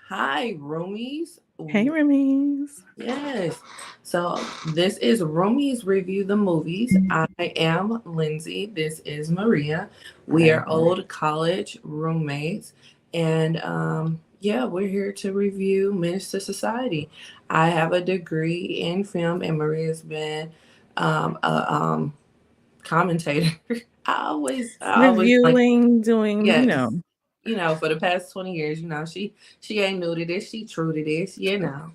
Hi, Roomies. Hey, Roomies. Yes. So this is Roomies Review the Movies. I am Lindsay. This is Maria. We Hi. are old college roommates. And yeah, we're here to review Menace to Society. I have a degree in film, and Maria's been a commentator. I always like, Reviewing, doing, yes. For the past 20 years, she ain't new to this. She true to this, Yeah.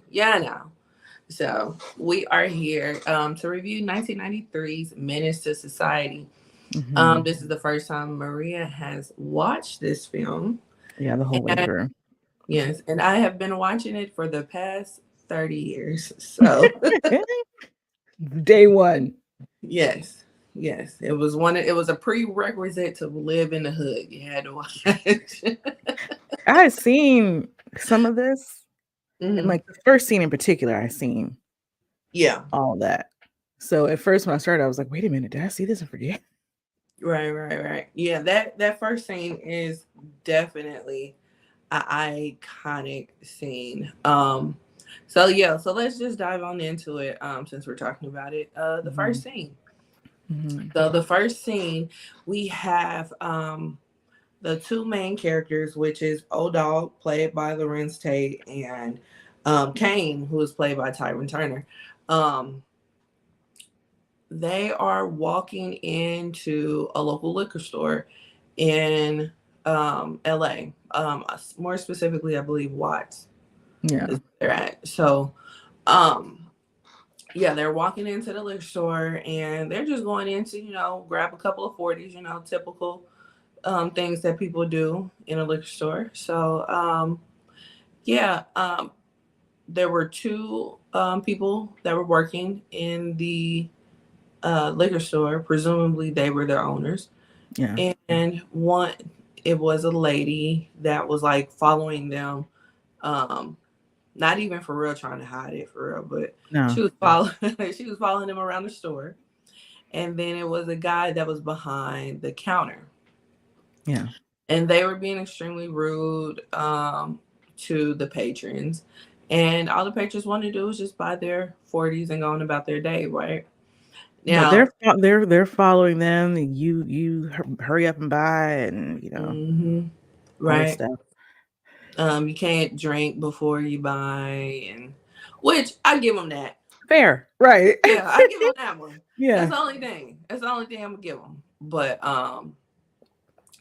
So we are here to review 1993's Menace to Society. hmm This is the first time Maria has watched this film. Yeah, the whole way And through. yes, and I have been watching it for the past 30 years. So Day one. yes. Yes, it was a prerequisite to live in the hood. You had to watch. I seen some of this, and Mhm. like the first scene in particular, I seen Yeah. all that. So at first, when I started, I was like, "Wait a minute, did I see this and forget?" Right. Yeah, that first scene is definitely an iconic scene. So yeah, so let's just dive on into it. Since we're talking about it, the hmm first scene. hmm So the first scene, we have the two main characters, which is Old Dog, played by Lorenz Tate, and Kane, who is played by Tyrin Turner. Um, they are walking into a local liquor store in LA. More specifically, I believe Watts Yeah, is where they're at. So, um, yeah, they're walking into the liquor store and they're just going in to, grab a couple of 40s, typical things that people do in a liquor store. So, yeah, there were two people that were working in the liquor store. Presumably, they were their owners. yeah. And one, it was a lady that was like following them, um not even for real trying to hide it for real, but No, she was following she was following them around the store. And then it was a guy that was behind the counter, yeah. and they were being extremely rude to the patrons, and all the patrons wanted to do was just buy their 40s and go on about their day, right? But Now, they're following them. And hurry up and buy, and mhm, all this right. stuff. You can't drink before you buy, and which I give them that. Fair, right? Yeah, I give them that one. That's Yeah. the only thing. That's the only thing I'm gonna give them. But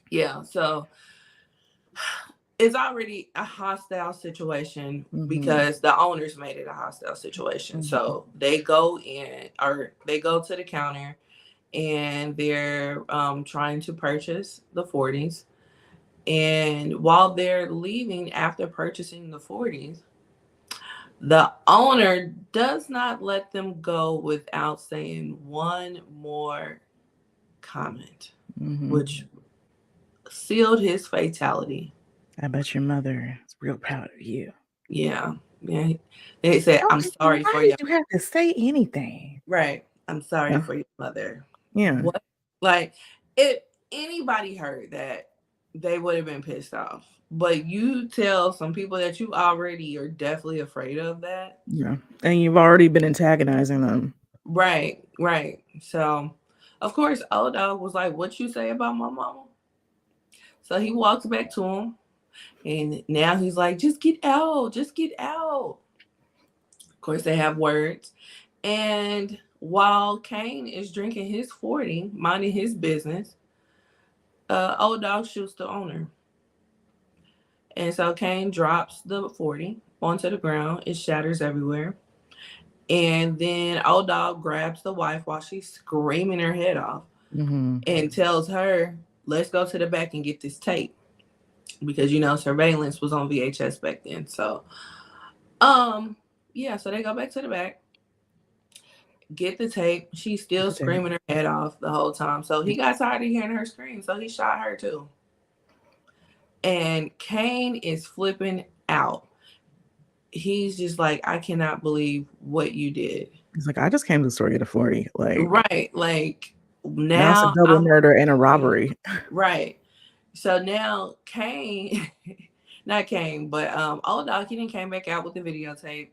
yeah. So it's already a hostile situation hmm because the owners made it a hostile situation. hmm So they go in, or they go to the counter, and they're trying to purchase the 40s. And while they're leaving after purchasing the 40s, the owner does not let them go without saying one more comment, hmm which sealed his fatality. I bet your mother is real proud of you. Yeah. Yeah. They said, I'm sorry Why for did your you have to say anything? right. I'm sorry Yeah. for your mother. Yeah. What? Like, if anybody heard that, they would have been pissed off. But you tell some people that you already are definitely afraid of that. Yeah. And you've already been antagonizing them. Right. So, of course, old dog was like, "What you say about my mama?" So he walks back to him, and now he's like, just get out. Of course, they have words. And while Kane is drinking his 40, minding his business, old dog shoots the owner. And so Kane drops the 40 onto the ground. It shatters everywhere. And then old dog grabs the wife while she's screaming her head off hmm and tells her, let's go to the back and get this tape. Because surveillance was on VHS back then. So yeah, so they go back to the back, get the tape. She's still screaming her head off the whole time. So he got tired of hearing her scream, so he shot her too. And Kane is flipping out. He's just like, I cannot believe what you did. He's like, I just came to the store to get a 40. Like, Right. Like, now it's a now double I'm murder and a robbery. right. So now Kane not came, but old dog, he didn't came back out with the videotape.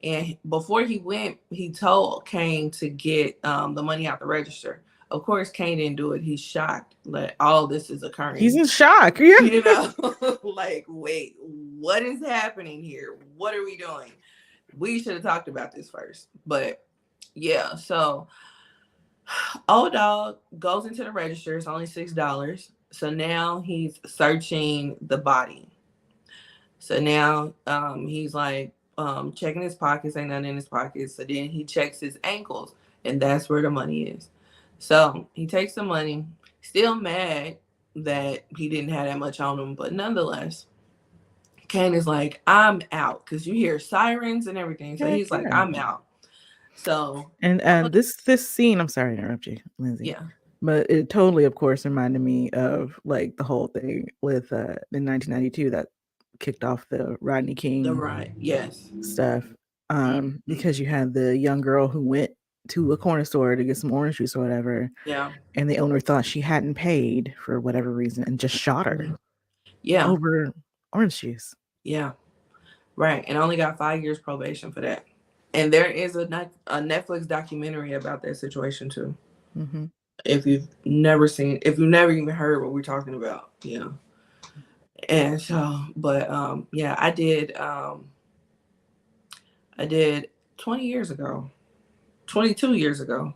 And before he went, he told Kane to get the money out the register. Of course, Kane didn't do it. He's shocked that all this is He's occurring. in shock. Yeah. You know, like, wait, what is happening here? What are we doing? We should have talked about this first. But yeah, so old dog goes into the register. It's only $6. So now he's searching the body. So now he's like checking his pockets, ain't nothing in his pockets. So then he checks his ankles, and that's where the money is. So he takes the money, still mad that he didn't have that much on him, but nonetheless, Kane is like, I'm out, because you hear sirens and everything. So Heck he's like, yeah. I'm out. So And this scene, I'm sorry to interrupt you, Lindsay. yeah, But it totally, of course, reminded me of like the whole thing with in 1992 that kicked off the Rodney the King right, yes, stuff. Because you had the young girl who went to a corner store to get some orange juice or whatever, yeah, and the owner thought she hadn't paid for whatever reason and just shot her yeah, over orange juice. yeah, right, and only got 5 years probation for that. And there is a Netflix documentary about that situation too. Mm-hmm. If you've never seen, if you've never even heard what we're talking about, yeah. And so, but yeah, I did 20 years ago, 22 years ago,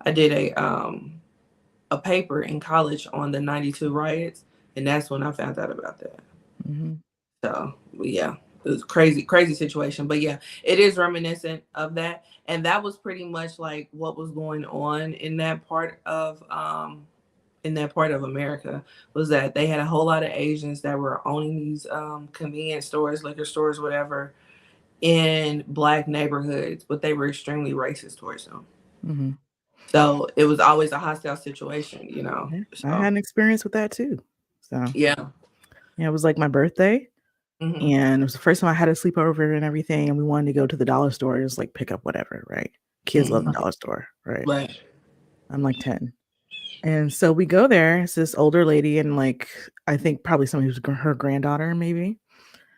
I did a paper in college on the 92 riots, and that's when I found out about that. Mm-hmm. So yeah, it was crazy, crazy situation. But yeah, it is reminiscent of that. And that was pretty much like what was going on in that part of America, was that they had a whole lot of Asians that were owning these convenience stores, liquor stores, whatever, in black neighborhoods, but they were extremely racist towards them. Mm-hmm. So it was always a hostile situation, you know. Yeah, I So had an experience with that too. So yeah. yeah, it was like my birthday. Mm-hmm. And it was the first time I had a sleepover and everything, and we wanted to go to the dollar store and just like pick up whatever, right? Kids love the dollar store, right? Right. I'm like 10. And so we go there. It's this older lady, and like, I think probably somebody who's her granddaughter, maybe.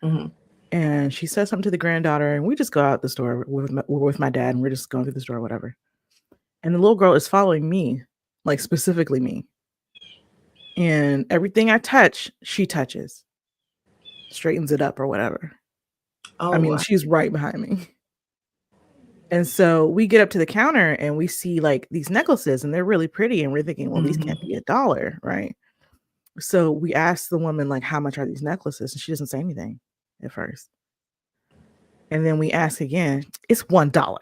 Mm-hmm. And she says something to the granddaughter, and we just go out the store. We're with my dad, and we're just going through the store, whatever. And the little girl is following me, like specifically me. And everything I touch, she touches, straightens it up or whatever. Oh, I mean, wow. she's right behind me. And so we get up to the counter and we see like these necklaces, and they're really pretty. And we're thinking, well, these can't be $1, right? So we asked the woman, like, how much are these necklaces? And she doesn't say anything at first. And then we ask again, it's $1.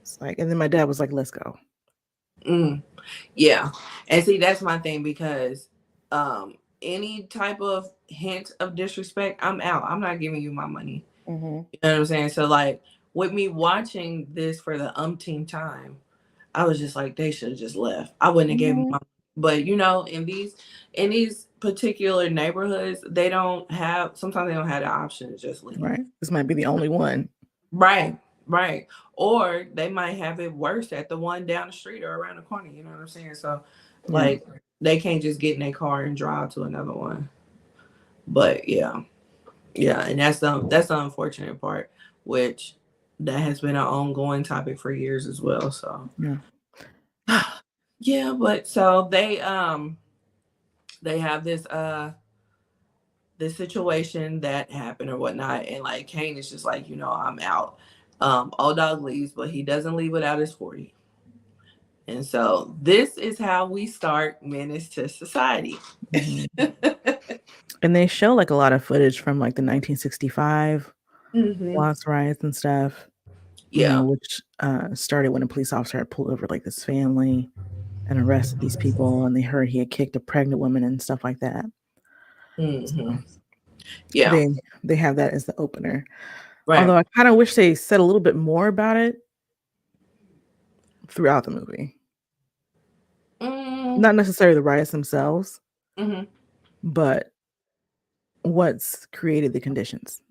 It's like, and then my dad was like, let's go. Yeah. And see, that's my thing, because any type of hint of disrespect, I'm out. I'm not giving you my money. Mm-hmm. You know what I'm saying? So like with me watching this for the umpteenth time, I was just like, they should have just left. I wouldn't have gave them my, but you know, in these particular neighborhoods, sometimes they don't have the option to just leave. Right. This might be the only one. Right. Right. Or they might have it worse at the one down the street or around the corner. You know what I'm saying? So like they can't just get in their car and drive to another one. But yeah. Yeah. And that's the unfortunate part, which that has been an ongoing topic for years as well. So Yeah. yeah, but so they have this situation that happened or whatnot, and like Kane is just like, I'm out. Old dog leaves, but he doesn't leave without his 40. And so this is how we start Menace to Society. Mm-hmm. And they show like a lot of footage from like the 1965 Watts riots and stuff. Yeah. Which started when a police officer had pulled over like this family and arrested these people, and they heard he had kicked a pregnant woman and stuff like that. Mm-hmm. So yeah. They have that as the opener. Right. Although I kind of wish they said a little bit more about it throughout the movie. Not necessarily the riots themselves, but what's created the conditions.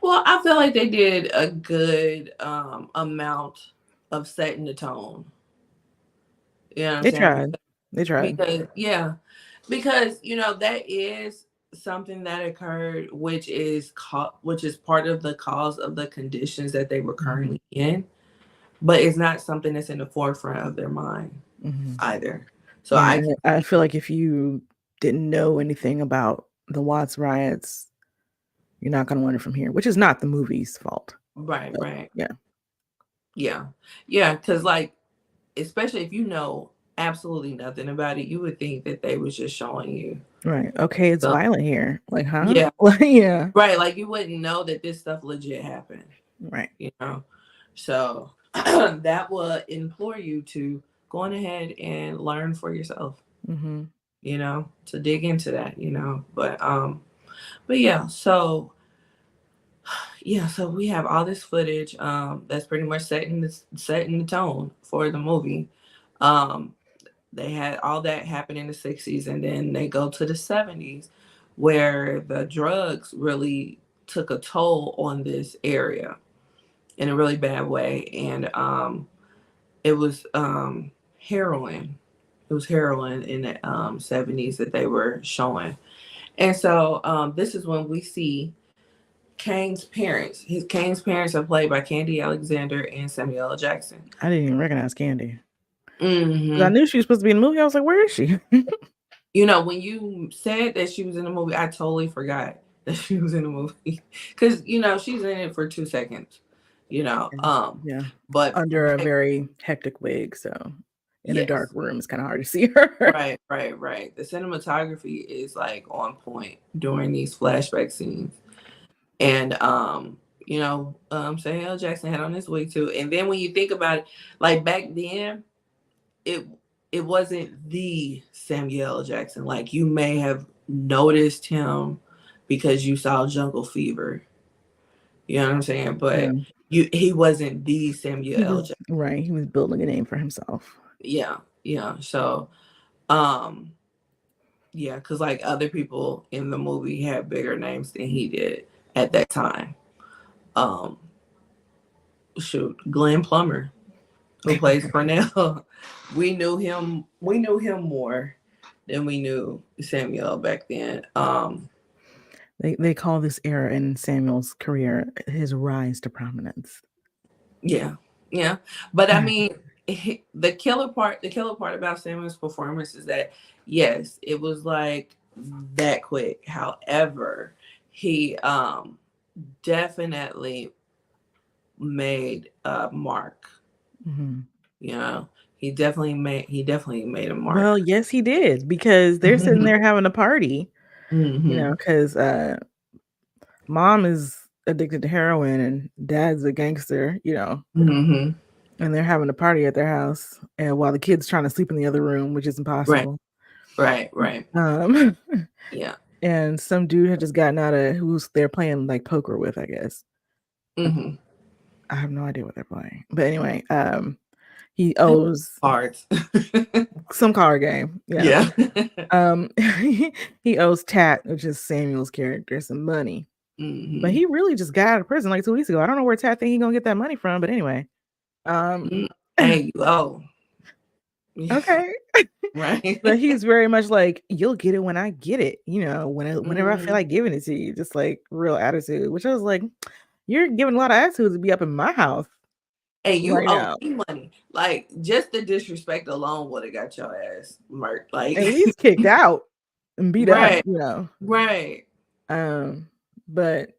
Well, I feel like they did a good amount of setting the tone. You know what I'm saying? They tried. Because that is something that occurred, which is part of the cause of the conditions that they were currently in, but it's not something that's in the forefront of their mind either. So yeah, I feel like if you didn't know anything about the Watts riots, you're not going to learn it from here, which is not the movie's fault. right, But, right, yeah, because like, especially if you know absolutely nothing about it, you would think that they was just showing you. right. Okay, it's violent here. Like, huh? Yeah, Yeah, right. Like you wouldn't know that this stuff legit happened. right. You know, so that would implore you to go on ahead and learn for yourself. You know, to dig into that. You know, but yeah. So so we have all this footage that's pretty much setting the tone for the movie. They had all that happen in the 60s, and then they go to the 70s where the drugs really took a toll on this area in a really bad way. And it was heroin. It was heroin in the 70s that they were showing. And so this is when we see Kane's parents. Kane's parents are played by Candy Alexander and Samuel L. Jackson. I didn't even recognize Candy. Mm-hmm. I knew she was supposed to be in the movie. I was like, where is she? You know, when you said that she was in the movie, I totally forgot that she was in the movie. Because, you know, she's in it for 2 seconds. You know, yeah. But under a very hectic wig, so in a dark room, it's kind of hard to see her. Right. The cinematography is like on point during these flashback scenes. And you know, Samuel L. Jackson had on his wig too. And then when you think about it, like back then, it wasn't the Samuel L. Jackson. Like you may have noticed him because you saw Jungle Fever. You know what I'm saying? But he wasn't the Samuel L. Jackson. Right. He was building a name for himself. Yeah. So because like other people in the movie had bigger names than he did at that time. Glenn Plummer, who plays Cornell, we knew him more than we knew Samuel back then. They call this era in Samuel's career his rise to prominence. Yeah. But I mean, the killer part about Samuel's performance is that yes, it was like that quick. However, he definitely made a mark. You know, he definitely made a mark. Well, yes, he did, because they're sitting there having a party. You know, because mom is addicted to heroin and dad's a gangster. You know, and they're having a party at their house, and while the kid's trying to sleep in the other room, which is impossible. Right. Yeah. And some dude had just gotten out of who's they're playing like poker with, I guess. I have no idea what they're playing, but anyway, he owes cards, some card game. Yeah. He owes Tat, which is Samuel's character, some money. But he really just got out of prison like 2 weeks ago. I don't know where Tat think he gonna get that money from, but anyway. Hey, okay. Right. But he's very much like, you'll get it when I get it, you know, whenever I feel like giving it to you, just like real attitude, which I was like, you're giving a lot of attitude to be up in my house. Hey, you owe me money. Like, just the disrespect alone would have got your ass murked. Like, and he's kicked out and beat up, you know. Right. But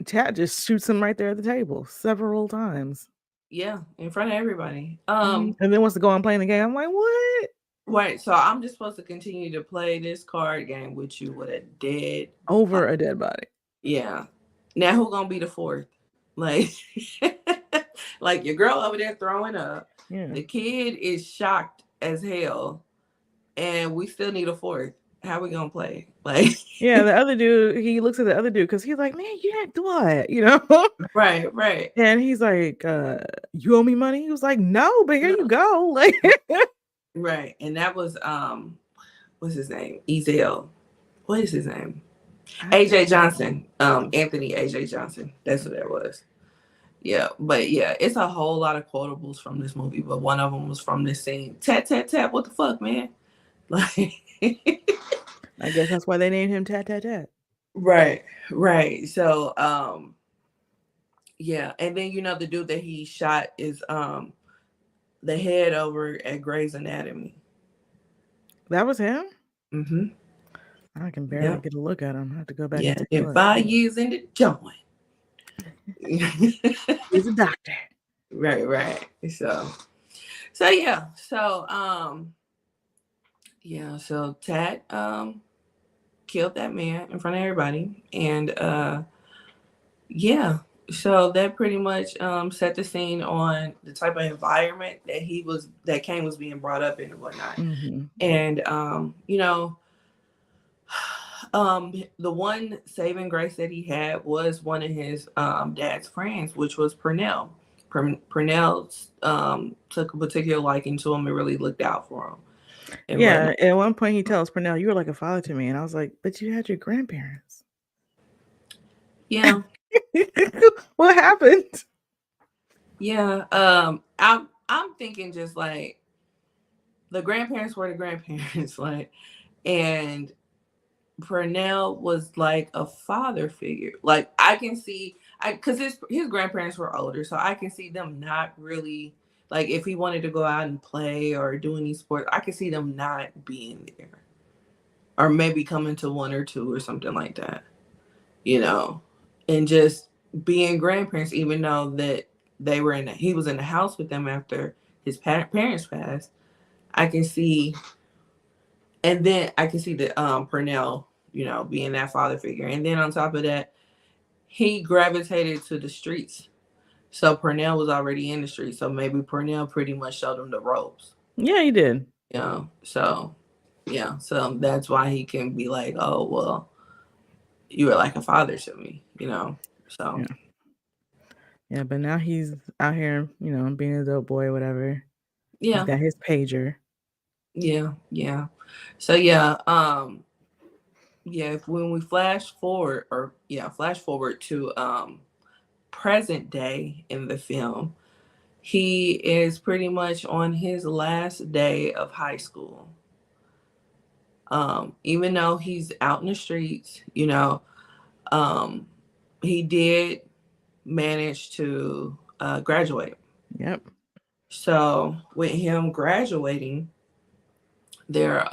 Tat just shoots him right there at the table several times. Yeah, in front of everybody. And then wants to go on playing the game. I'm like, what? Right. So I'm just supposed to continue to play this card game with you with a dead body. Yeah. Now who gonna be the fourth? Like, like your girl over there throwing up. Yeah. The kid is shocked as hell, and we still need a fourth. How we gonna play? Like, yeah, the other dude, he looks at the other dude because he's like, man, you didn't do what, you know? Right. And he's like, you owe me money? He was like, no, but here you go. Like, right. And that was what's his name? Ezel. What is his name? AJ Johnson. Anthony AJ Johnson. That's what that was. Yeah, but yeah, it's a whole lot of quotables from this movie, but one of them was from this scene. Tat tat tat, what the fuck, man? Like, I guess that's why they named him Tat Tat Tat. Right, right. So, yeah, and then the dude that he shot is the head over at Grey's Anatomy. That was him? Mm-hmm. I can barely Yep. get a look at him. I have to go back and Yeah. take a In look. 5 years in the joint. He's a doctor. Right, right. So yeah. So Tat killed that man in front of everybody. And yeah. So that pretty much set the scene on the type of environment that Kane was being brought up in and whatnot. Mm-hmm. And the one saving grace that he had was one of his dad's friends, which was Purnell. Purnell took a particular liking to him and really looked out for him and Yeah, whatnot. at one point he tells Purnell, "You were like a father to me," and I was like, "But you had your grandparents." Yeah, What happened? yeah. I'm thinking just like the grandparents were the grandparents, like, and Purnell was like a father figure. Like I can see, because his grandparents were older, so I can see them not really like if he wanted to go out and play or do any sports, I could see them not being there, or maybe coming to one or two or something like that, and just being grandparents, even though that he was in the house with them after his parents passed. I can see And then I can see the Purnell, being that father figure. And then on top of that, he gravitated to the streets. So Purnell was already in the streets. So maybe Purnell pretty much showed him the ropes. Yeah, he did. So yeah. So that's why he can be like, oh well, you were like a father to me. So Yeah, yeah. But now he's out here, being a dope boy or whatever. He's yeah, got his pager. yeah, yeah. So yeah, if when we flash forward to present day in the film, he is pretty much on his last day of high school. Even though he's out in the streets, um, he did manage to graduate. Yep. So with him graduating, there,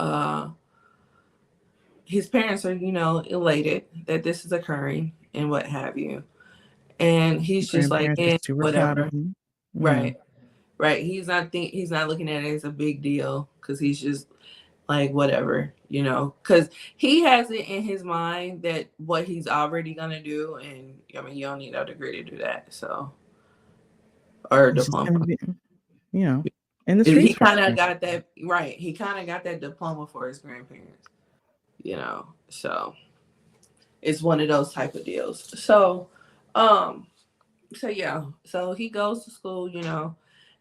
his parents are, elated that this is occurring and what have you. And he's just like, Grandparents are super proud of whatever. him. Right, right. He's not looking at it as a big deal because he's just like whatever, because he has it in his mind that what he's already gonna do, and I mean you don't need no degree to do that, so or He's just diploma. gonna be, you know, in the He streets kind of forever. got that right. He kind of got that diploma for his grandparents. So it's one of those type of deals. Um, so yeah, so he goes to school,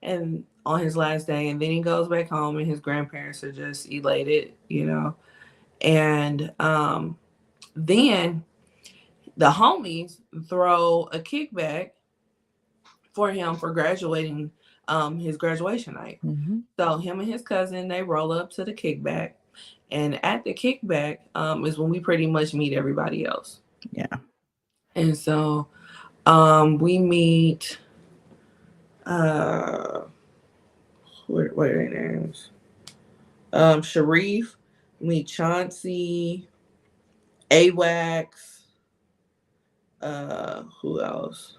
and on his last day, and then he goes back home, and his grandparents are just elated. And then the homies throw a kickback for him for graduating his graduation night. Mm-hmm. So him and his cousin, they roll up to the kickback, and at the kickback is when we pretty much meet everybody else. Yeah. And so we meet uh what are their names? Sharif, we meet Chauncey, AWAX, who else?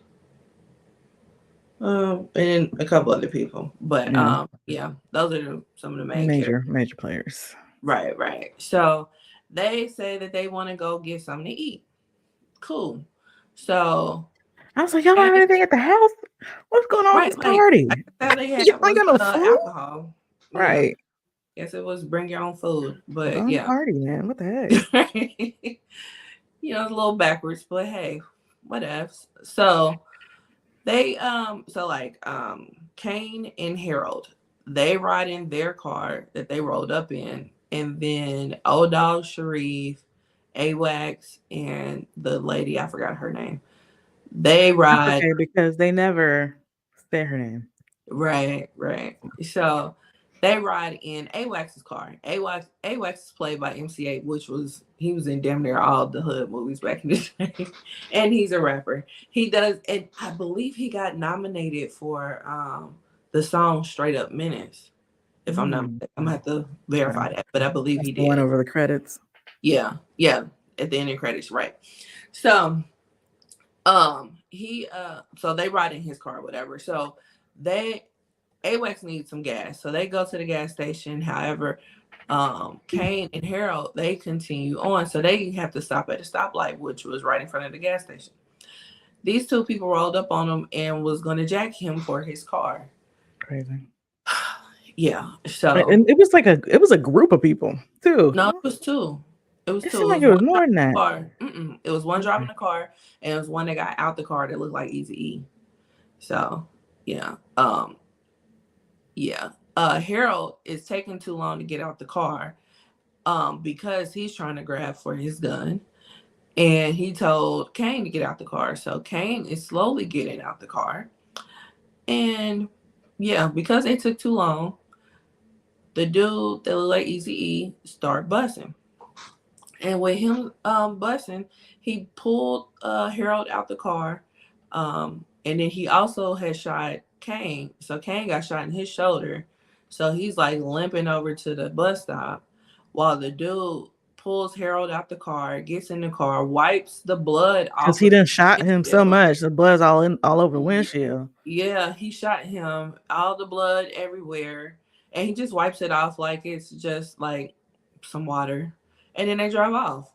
And a couple other people. But Yeah. yeah, those are some of the main characters. Major players. Right, right. So they say that they want to go get something to eat. Cool. So I was like, y'all don't have and anything at the house? What's going on with right, this like party? all they had Y'all ain't was got no food? alcohol. Yeah. Right. Guess it was bring your own food. But Fun yeah. party, man. What the heck? It's a little backwards, but hey, whatevs. So they Kane and Harold, they ride in their car that they rolled up in, and then Old Dog Sharif, AWAX, and the lady, I forgot her name. They That's ride okay because they never say her name. right, right. So They ride in AWAC's car. AWAX is played by MC8, he was in damn near all the hood movies back in the day. And he's a rapper. He does, and I believe he got nominated for the song Straight Up Menace. If I'm not mistaken. I'm gonna have to verify that, but I believe That's he the one did. over the credits. Yeah, at the end of credits, right. So so they ride in his car or whatever. So they AWAX needs some gas. So they go to the gas station. However, Kane and Harold, they continue on. So they have to stop at a stoplight, which was right in front of the gas station. These two people rolled up on him and was going to jack him for his car. Crazy. Yeah. So and it was like it was a group of people too. No, it was two. It seemed like it was more than that. It was one driving the car, and it was one that got out the car that looked like Eazy-E. So, yeah. Harold is taking too long to get out the car because he's trying to grab for his gun. And he told Kane to get out the car. So Kane is slowly getting out the car. And yeah, because they took too long, the dude that looked like Eazy-E started busting. And with him busting, he pulled Harold out the car. And then he also had shot Kane. So Kane got shot in his shoulder. So he's like limping over to the bus stop while the dude pulls Harold out the car, gets in the car, wipes the blood off. Because he done shot him so much. The blood's all over the windshield. Yeah, he shot him. All the blood everywhere. And he just wipes it off like it's just like some water. And then they drive off.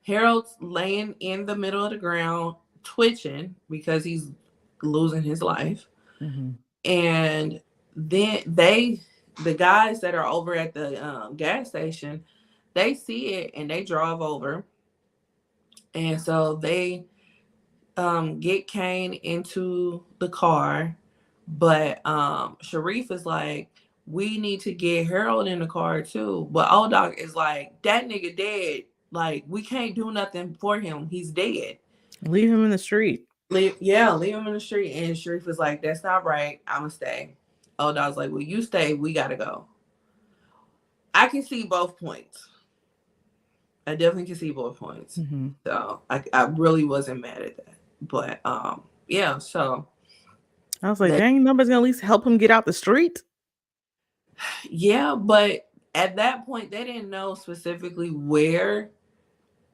Harold's laying in the middle of the ground, twitching because he's losing his life. Mm-hmm. And then the guys that are over at the gas station, they see it and they drive over. And so they get Kane into the car. But Sharif is like, we need to get Harold in the car too. But Old Dog is like, that nigga dead. Like, we can't do nothing for him. He's dead. Leave him in the street. Leave him in the street. And Sharif is like, that's not right. I'm going to stay. Old Dog's like, well, you stay. We got to go. I can see both points. I definitely can see both points. Mm-hmm. So I really wasn't mad at that. But yeah, so. I was like, dang, nobody's going to at least help him get out the street? Yeah, but at that point, they didn't know specifically where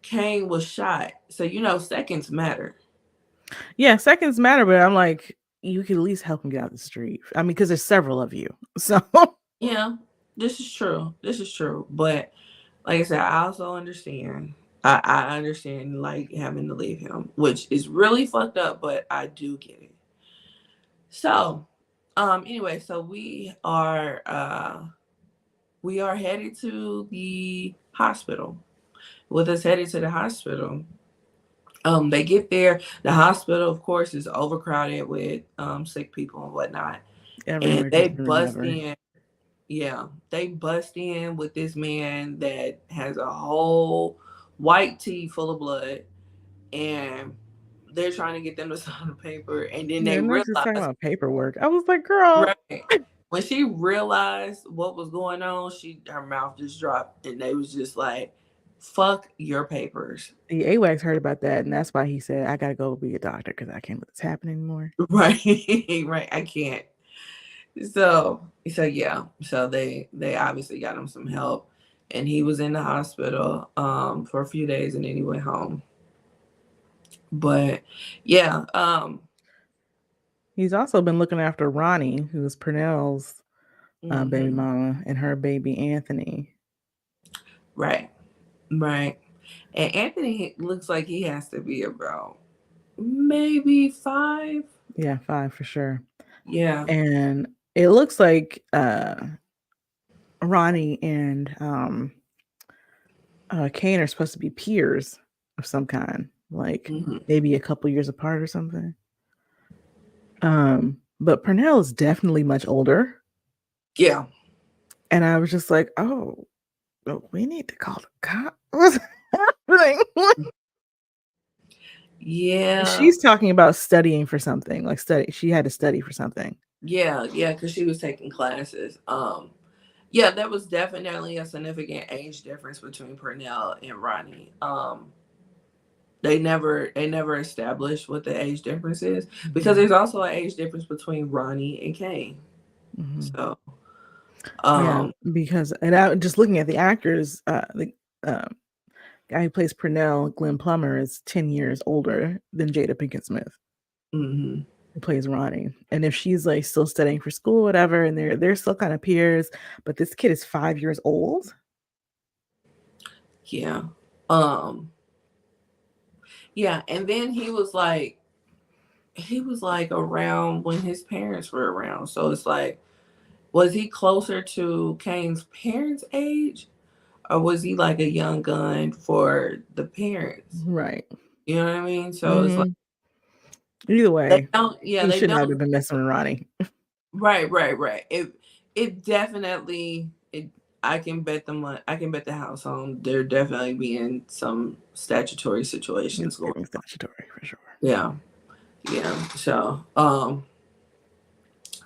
Kane was shot. So, seconds matter. Yeah, seconds matter, but I'm like, you could at least help him get out the street. I mean, because there's several of you. So. Yeah, this is true. But like I said, I also understand. I understand, like, having to leave him, which is really fucked up, but I do get it. So, anyway, so we are headed to the hospital. With us headed to the hospital, they get there. The hospital, of course, is overcrowded with sick people and whatnot. And they bust in. Yeah, they bust in with this man that has a whole white tee full of blood, and they're trying to get them to sign the paper, and then they realized talking about paperwork. I was like, girl. Right. When she realized what was going on, her mouth just dropped, and they was just like, fuck your papers. The AWACS heard about that, and that's why he said, I gotta go be a doctor because I can't let this happen anymore. Right. Right. I can't. So yeah. So they obviously got him some help, and he was in the hospital for a few days, and then he went home. But yeah, he's also been looking after Ronnie, who's Purnell's baby mama, and her baby Anthony. Right. And Anthony looks like he has to be about maybe 5. Yeah, 5 for sure. Yeah. And it looks like Ronnie and Kane are supposed to be peers of some kind, like maybe a couple years apart or something. But Purnell is definitely much older. Yeah. And I was just like, oh, we need to call the cops. What's happening? Yeah. She's talking about studying for something, she had to study for something. Yeah, yeah, because she was taking classes. Yeah, there was definitely a significant age difference between Purnell and Ronnie. They never established what the age difference is because there's also an age difference between Ronnie and Kane. Mm-hmm. So, Yeah, because and I just looking at the actors, the uh, guy who plays Purnell, Glenn Plummer, is 10 years older than Jada Pinkett Smith, mm-hmm. who plays Ronnie. And if she's like still studying for school, whatever, and they're still kind of peers, but this kid is 5 years old. Yeah. Yeah, and then he was like around when his parents were around. So it's like, was he closer to Kane's parents' age, or was he like a young gun for the parents? Right. You know what I mean? So it's like Mm-hmm. Either they way, don't. Yeah, he they should not don't. have been messing with Ronnie. Right, right, right. It definitely. I can bet the money. I can bet the house on there definitely being some statutory situations It's going. giving statutory for sure. Yeah, yeah. So,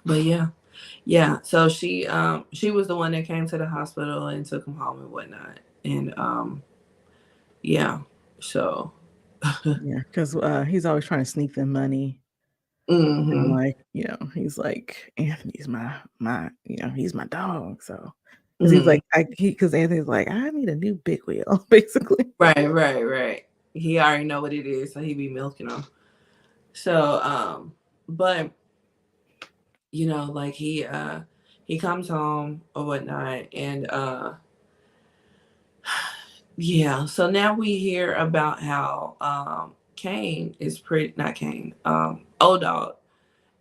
but yeah. Yeah, so she was the one that came to the hospital and took him home and whatnot. And yeah, so Yeah, because he's always trying to sneak them money. And hmm like, he's like, Anthony's he's my dog. So, because he's hmm like, because Anthony's like, I need a new big wheel, basically. right, right, right. He already know what it is, so he be milking them. So but like he comes home or whatnot, and yeah. So now we hear about how Kane is pretty not Kane, Old Dog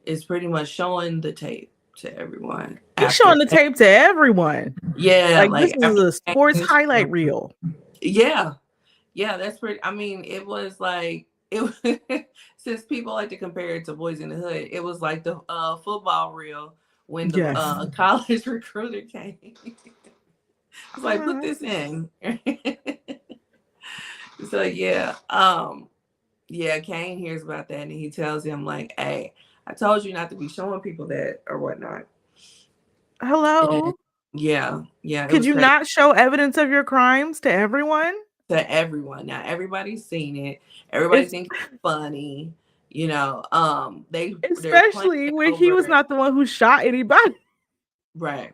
is pretty much showing the tape to everyone He's after. showing the tape to everyone. Yeah, Like this like is after a sports Kane highlight reel. yeah, yeah, that's pretty. I mean, it was like it was, since people like to compare it to Boys in the Hood, it was like the football reel when the Yes. college recruiter came. It's like put this in. So yeah, Kane hears about that and he tells him like, "Hey, I told you not to be showing people that or whatnot." And Hello. yeah, yeah, it Could was you crazy not show evidence of your crimes to everyone? to everyone. Now everybody's seen it. Everybody It's thinks it's funny. They're playing especially it when he was over, not the one who shot anybody. right?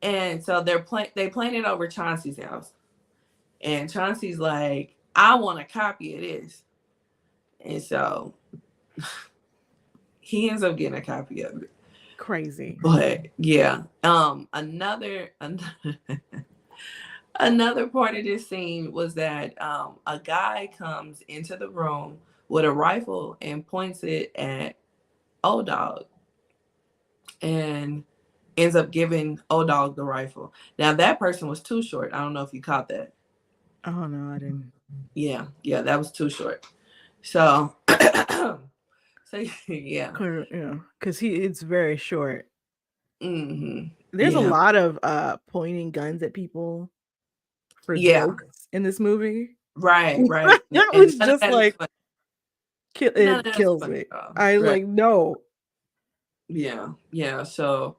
And so they playing it over Chauncey's house, and Chauncey's like, "I want a copy of this," and so he ends up getting a copy of it. Crazy. But yeah, another part of this scene was that a guy comes into the room with a rifle and points it at Old Dog and ends up giving Old Dog the rifle. Now that person was too short. I don't know if you caught that. Oh no, I didn't. Yeah, that was too short. So, so yeah, Because it's very short. There's a yeah, lot of pointing guns at people for yeah, jokes in this movie. right, right, That and was none of just that is like funny. None of it that is kills funny me. at all. I Right. like no. Yeah, yeah. So,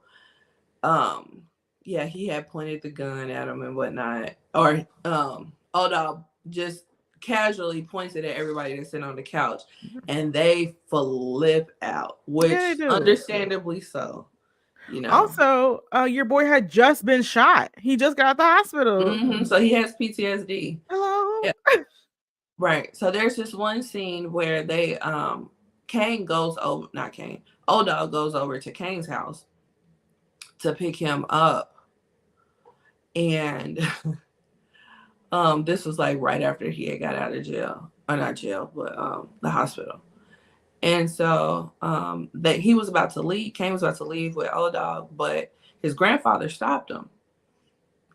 um, yeah, he had pointed the gun at him and whatnot, or Old Dog just casually points it at everybody that's sitting on the couch, and they flip out, Yeah, they which do. understandably so. You know. Also, your boy had just been shot. He just got out the hospital. So he has PTSD. Hello. Yeah. Right. So there's this one scene where Kane goes over, not Kane, Old Dog goes over to Kane's house to pick him up. And this was like right after he had got out of jail. Or not jail, but the hospital. And so that he was about to leave, Kane was about to leave with Old Dog, but his grandfather stopped him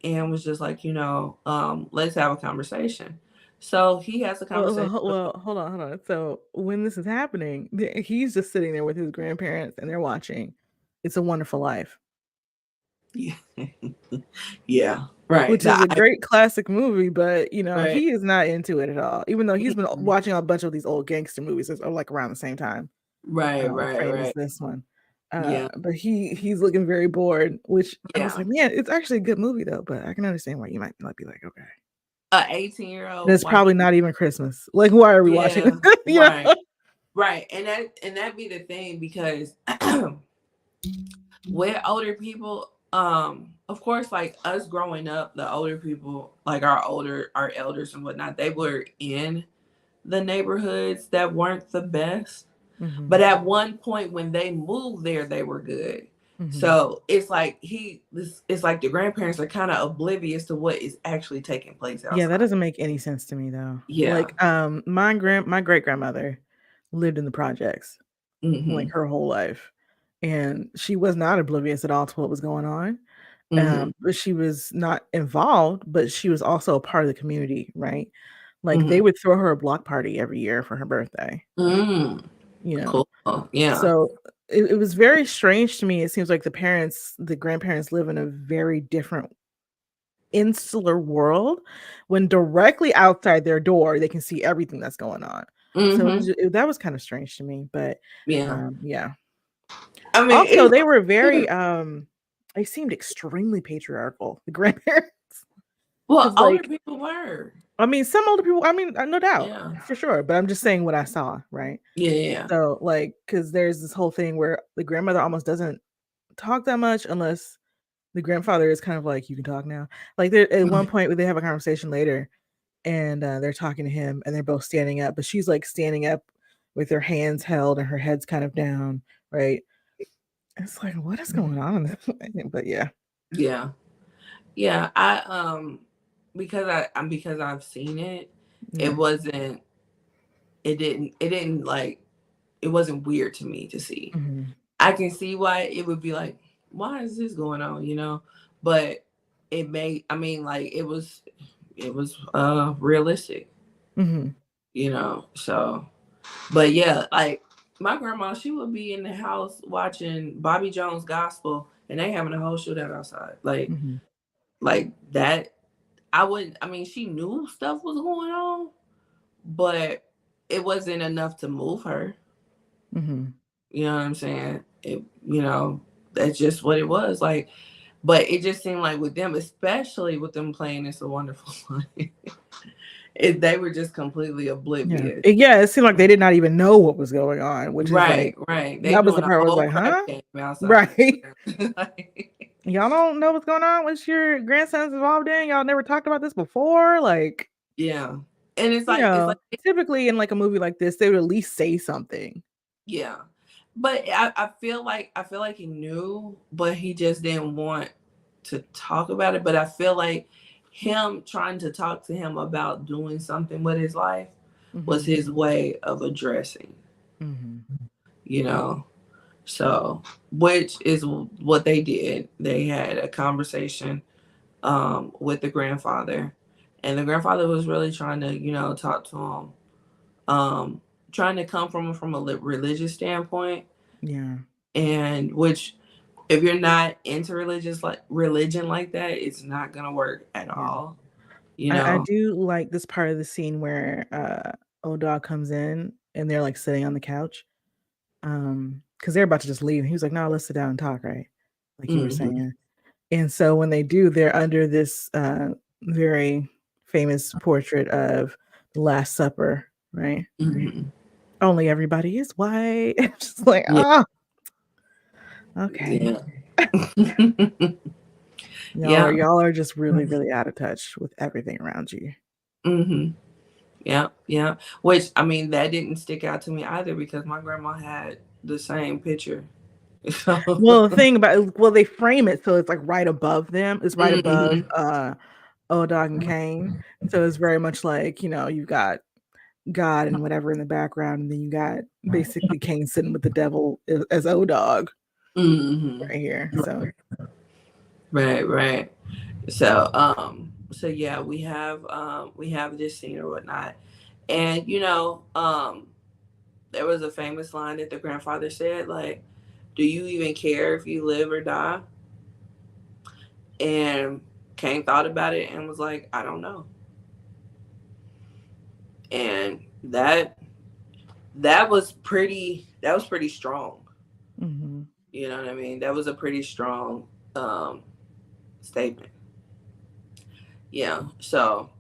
and was just like, let's have a conversation. So he has a conversation. Well, hold on. So when this is happening, he's just sitting there with his grandparents, and they're watching "It's a Wonderful Life." Yeah, yeah, right. Which is a great classic movie, but Right, he is not into it at all. Even though he's been watching a bunch of these old gangster movies, like around the same time, right, frame as right, this one. Yeah. But he's looking very bored, which I was Yeah. like, man, it's actually a good movie though. But I can understand why you might not be like, okay. A 18-year-old And it's probably watching. not even Christmas. Like, why are we watching Yeah. this? You Right. know? Right. And that be the thing because with older people, of course, like us growing up, the older people, like our elders and whatnot, they were in the neighborhoods that weren't the best. Mm-hmm. But at one point when they moved there, they were good. Mm-hmm. So it's like it's like the grandparents are kind of oblivious to what is actually taking place Yeah, that outside. doesn't make any sense to me though. Yeah. Like, my great grandmother lived in the projects like Mm-hmm. her whole life, and she was not oblivious at all to what was going on. Mm-hmm. But she was not involved, but she was also a part of the community, right? Like Mm-hmm. they would throw her a block party every year for her birthday, Mm. you know. Cool. Yeah. So it was very strange to me. It seems like the grandparents live in a very different insular world when directly outside their door they can see everything that's going on. So Mm-hmm. that was kind of strange to me, but Yeah. yeah. I mean, Also, it's they were very they seemed extremely patriarchal, the grandparents. well, Because older like, people were. I mean, some older people, I mean, no doubt, Yeah. for sure. But I'm just saying what I saw, right? Yeah. Yeah. So like, because there's this whole thing where the grandmother almost doesn't talk that much unless the grandfather is kind of like, you can talk now. Like there at one point where they have a conversation later and they're talking to him and they're both standing up, but she's like standing up with her hands held and her head's kind of down, right? It's like, what is going on in this? But yeah. Yeah. Yeah. Because I've seen it, it Yeah. wasn't it didn't like it wasn't weird to me to see. Mhm. I can see why it would be like, why is this going on, But I mean, like it was realistic, Mhm. So but yeah, like my grandma, she would be in the house watching Bobby Jones gospel and they having a whole shootout outside. Mhm. Like that I mean, she knew stuff was going on, but it wasn't enough to move her. Mhm. You know what I'm saying? That's just what it was. Like, but it just seemed like with them, especially with them playing It's a Wonderful Life, they were just completely Yeah. oblivious. Yeah, it seemed like they did not even know what was going on, which is Right, like right. They that was the doing a part where I was whole like, crap huh? game outside. Right. Like, Y'all don't know what's going on? What's your grandson's involved in? Y'all never talked about this before? Like, yeah. And you it's know, like typically in like a movie like this, they would at least say something. yeah. But I feel like he knew, but he just didn't want to talk about it. But I feel like him trying to talk to him about doing something with his life was Mhm. his way of addressing, Mhm. you know. So, which is what they did. They had a conversation with the grandfather, and the grandfather was really trying to, talk to him, trying to come from a religious standpoint, Yeah. and which if you're not into religion like that, it's not gonna work at Yeah. all. You I know. do like this part of the scene where old dog comes in and they're like sitting on the couch. Because they're about to just leave. He was like, no, let's sit down and talk, right? Like you were Hmm. saying. And so when they do, they're under this very famous portrait of the Last Supper, right? Hmm. Only everybody is white. Just like, Yeah. oh, okay. Yeah. Y'all are Yeah. y'all are just really, really out of touch with everything around you. Hmm. Yeah. Yeah. Which I mean, that didn't stick out to me either because my grandma had the same picture. Well, the So. thing about they frame it so it's like right above them. It's right above Hmm. Old Dog and Kane. So it's very much like, you've got God and whatever in the background, and then you got basically Kane sitting with the devil as Old Dog Hmm. right here. So Right. Right. So yeah, we have this scene or whatnot, and there was a famous line that the grandfather said, like, "Do you even care if you live or die?" And Kane thought about it and was like, "I don't know." And that was pretty strong, mhm. You know what I mean? That was a pretty strong statement. Yeah. So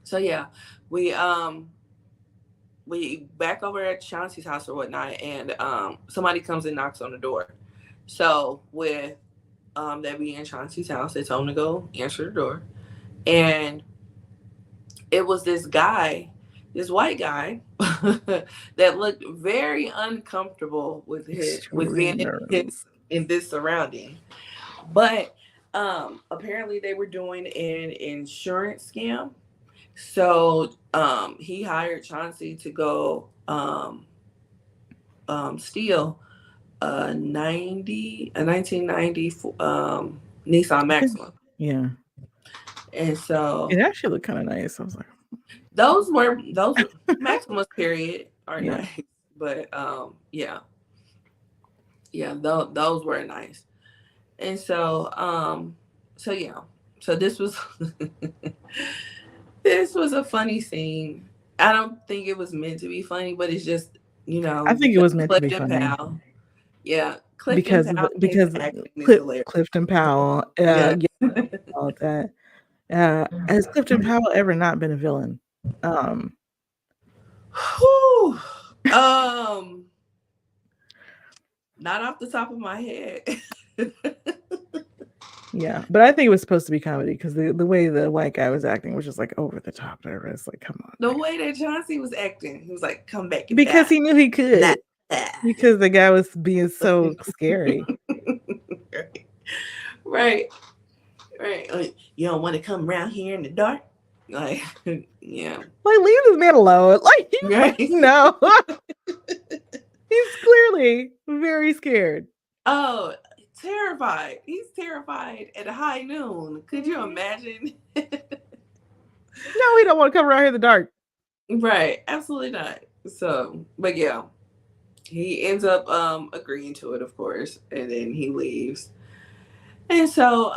so yeah, we we back over at Chauncey's house or whatnot, and somebody comes and knocks on the door. So with that being Chauncey's house, they told him to go answer the door, and it was this guy, this white guy, that looked very uncomfortable with being Extreme nerds. in this surrounding. But apparently they were doing an insurance scam. So he hired Chauncey to go steal a 1990 Nissan Maxima. Yeah. And so It actually looked kind of nice. I was like, those Maximas period are Yeah. nice. But yeah. Yeah, those were nice. And so yeah. So this was this was a funny scene. I don't think it was meant to be funny, but it's just, I think it was meant to be Clifton funny. Powell. Yeah, Because His acting is hilarious. Clifton Powell, Yeah. all that. Has Clifton Powell ever not been a villain? Whew. Not off the top of my head. Yeah, but I think it was supposed to be comedy because the way the white guy was acting was just like over the top. Nervous, like, come on. The way that Chauncey was acting, he was like, "Come back," and because die. he knew he could. Because the guy was being so scary. Right. You don't want to come around here in the dark, like, yeah. Like, leave this man alone. Like, Right. No. He's clearly very scared. Oh, terrified. He's terrified at high noon. Could you imagine? No, he don't want to come around here in the dark. Right. Absolutely not. So, but yeah, he ends up agreeing to it, of course, and then he leaves. And so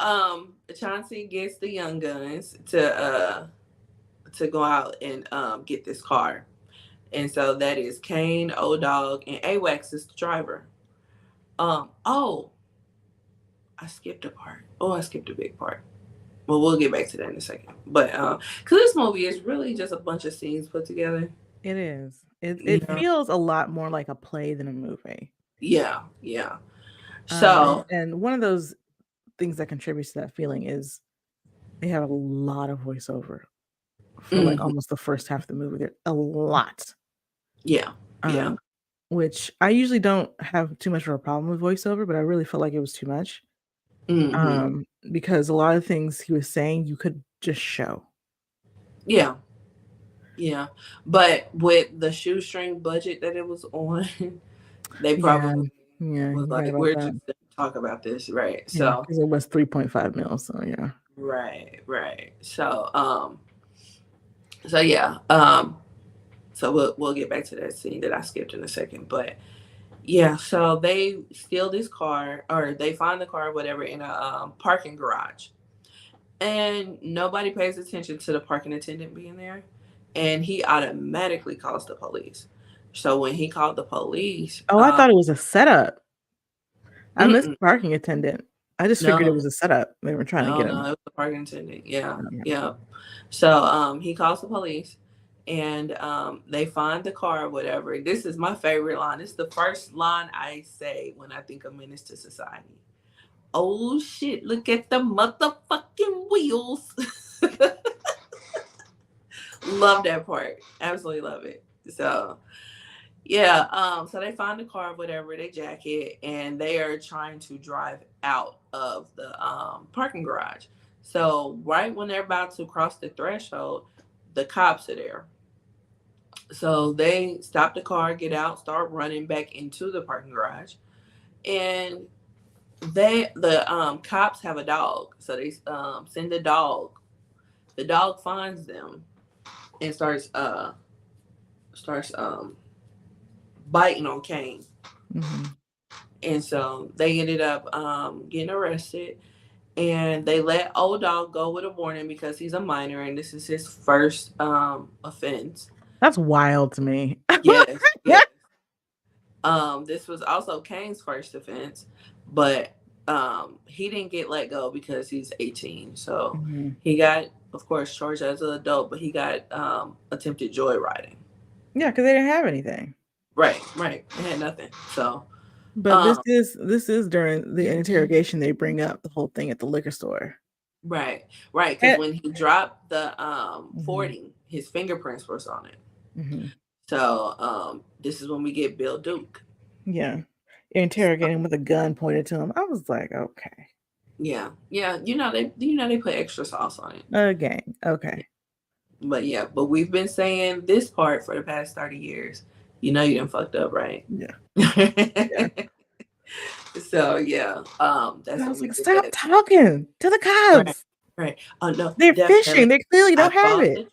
Chauncey gets the young guns to go out and get this car. And so that is Kane, O-Dog, and AWAX is the driver. Oh, I skipped a part. Oh, I skipped a big part. Well, we'll get back to that in a second. But because this movie is really just a bunch of scenes put together. It is. It feels a lot more like a play than a movie. Yeah. So and one of those things that contributes to that feeling is they have a lot of voiceover for like almost the first half of the movie. There's a lot. Yeah. Which I usually don't have too much of a problem with voiceover, but I really felt like it was too much. Because a lot of things he was saying you could just show. Yeah. But with the shoestring budget that it was on, they probably was like, we're just gonna talk about this, right? So because it was 3.5 mil, so yeah. Right. So yeah. So we'll get back to that scene that I skipped in a second. But yeah, so they steal this car, or they find the car, whatever, in a parking garage. And nobody pays attention to the parking attendant being there. And he automatically calls the police. So when he called the police... I thought it was a setup. I missed the parking attendant. I just figured it was a setup. They were trying to get him. No, it was the parking attendant. Yeah. So he calls the police, and they find the car or whatever. This is my favorite line. This is the first line I say when I think of Menace to Society. Oh, shit, look at the motherfucking wheels. Love that part. Absolutely love it. So, yeah. So they find the car, whatever, they jack it, and they are trying to drive out of the parking garage. So right when they're about to cross the threshold, the cops are there. So they stop the car, get out, start running back into the parking garage, and the cops have a dog. So they send the dog. The dog finds them and starts biting on Kane. And so they ended up getting arrested, and they let old dog go with a warning because he's a minor and this is his first offense. That's wild to me. Yes. This was also Kane's first offense, but he didn't get let go because he's 18. So he got, of course, charged as an adult, but he got attempted joyriding. Yeah, because they didn't have anything. Right. They had nothing. So, but this is during the interrogation they bring up the whole thing at the liquor store. Right. Because when he dropped the 40, his fingerprints were on it. So this is when we get Bill Duke. Yeah. Interrogating him with a gun pointed to him. I was like, okay. Yeah. They put extra sauce on it. Again. Okay. But we've been saying this part for the past 30 years. You done fucked up, right? Yeah. So that's I was like, stop talking to the cops. Right. Oh no. They're fishing. They clearly don't have it.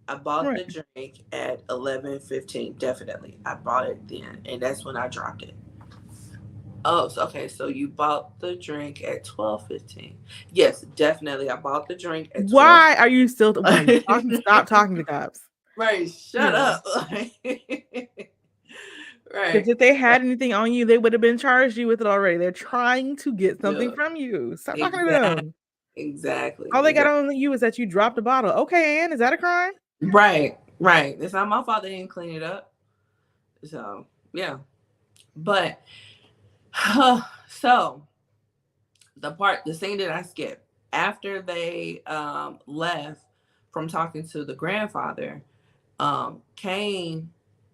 I bought the drink at 11:15. Definitely. I bought it then. And that's when I dropped it. Oh, so, okay. So you bought the drink at 12:15. Yes, definitely. I bought the drink at 12. Why are you still stop talking to cops? Right. Shut up. Right. Because if they had anything on you, they would have been charged you with it already. They're trying to get something from you. Stop talking to them. Exactly. All they got on you is that you dropped a bottle. Okay, Ann, is that a crime? Right. It's not my fault they didn't clean it up. So, yeah. But, so, the scene that I skipped, after they left from talking to the grandfather, Kane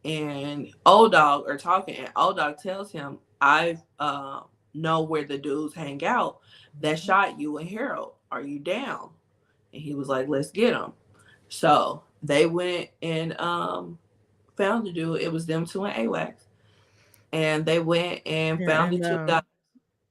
and Old Dog are talking, and Old Dog tells him, I know where the dudes hang out that shot you and Harold. Are you down? And he was like, let's get them. So they went and found the dude. It was them two and AWACS. And they went and found the two guys.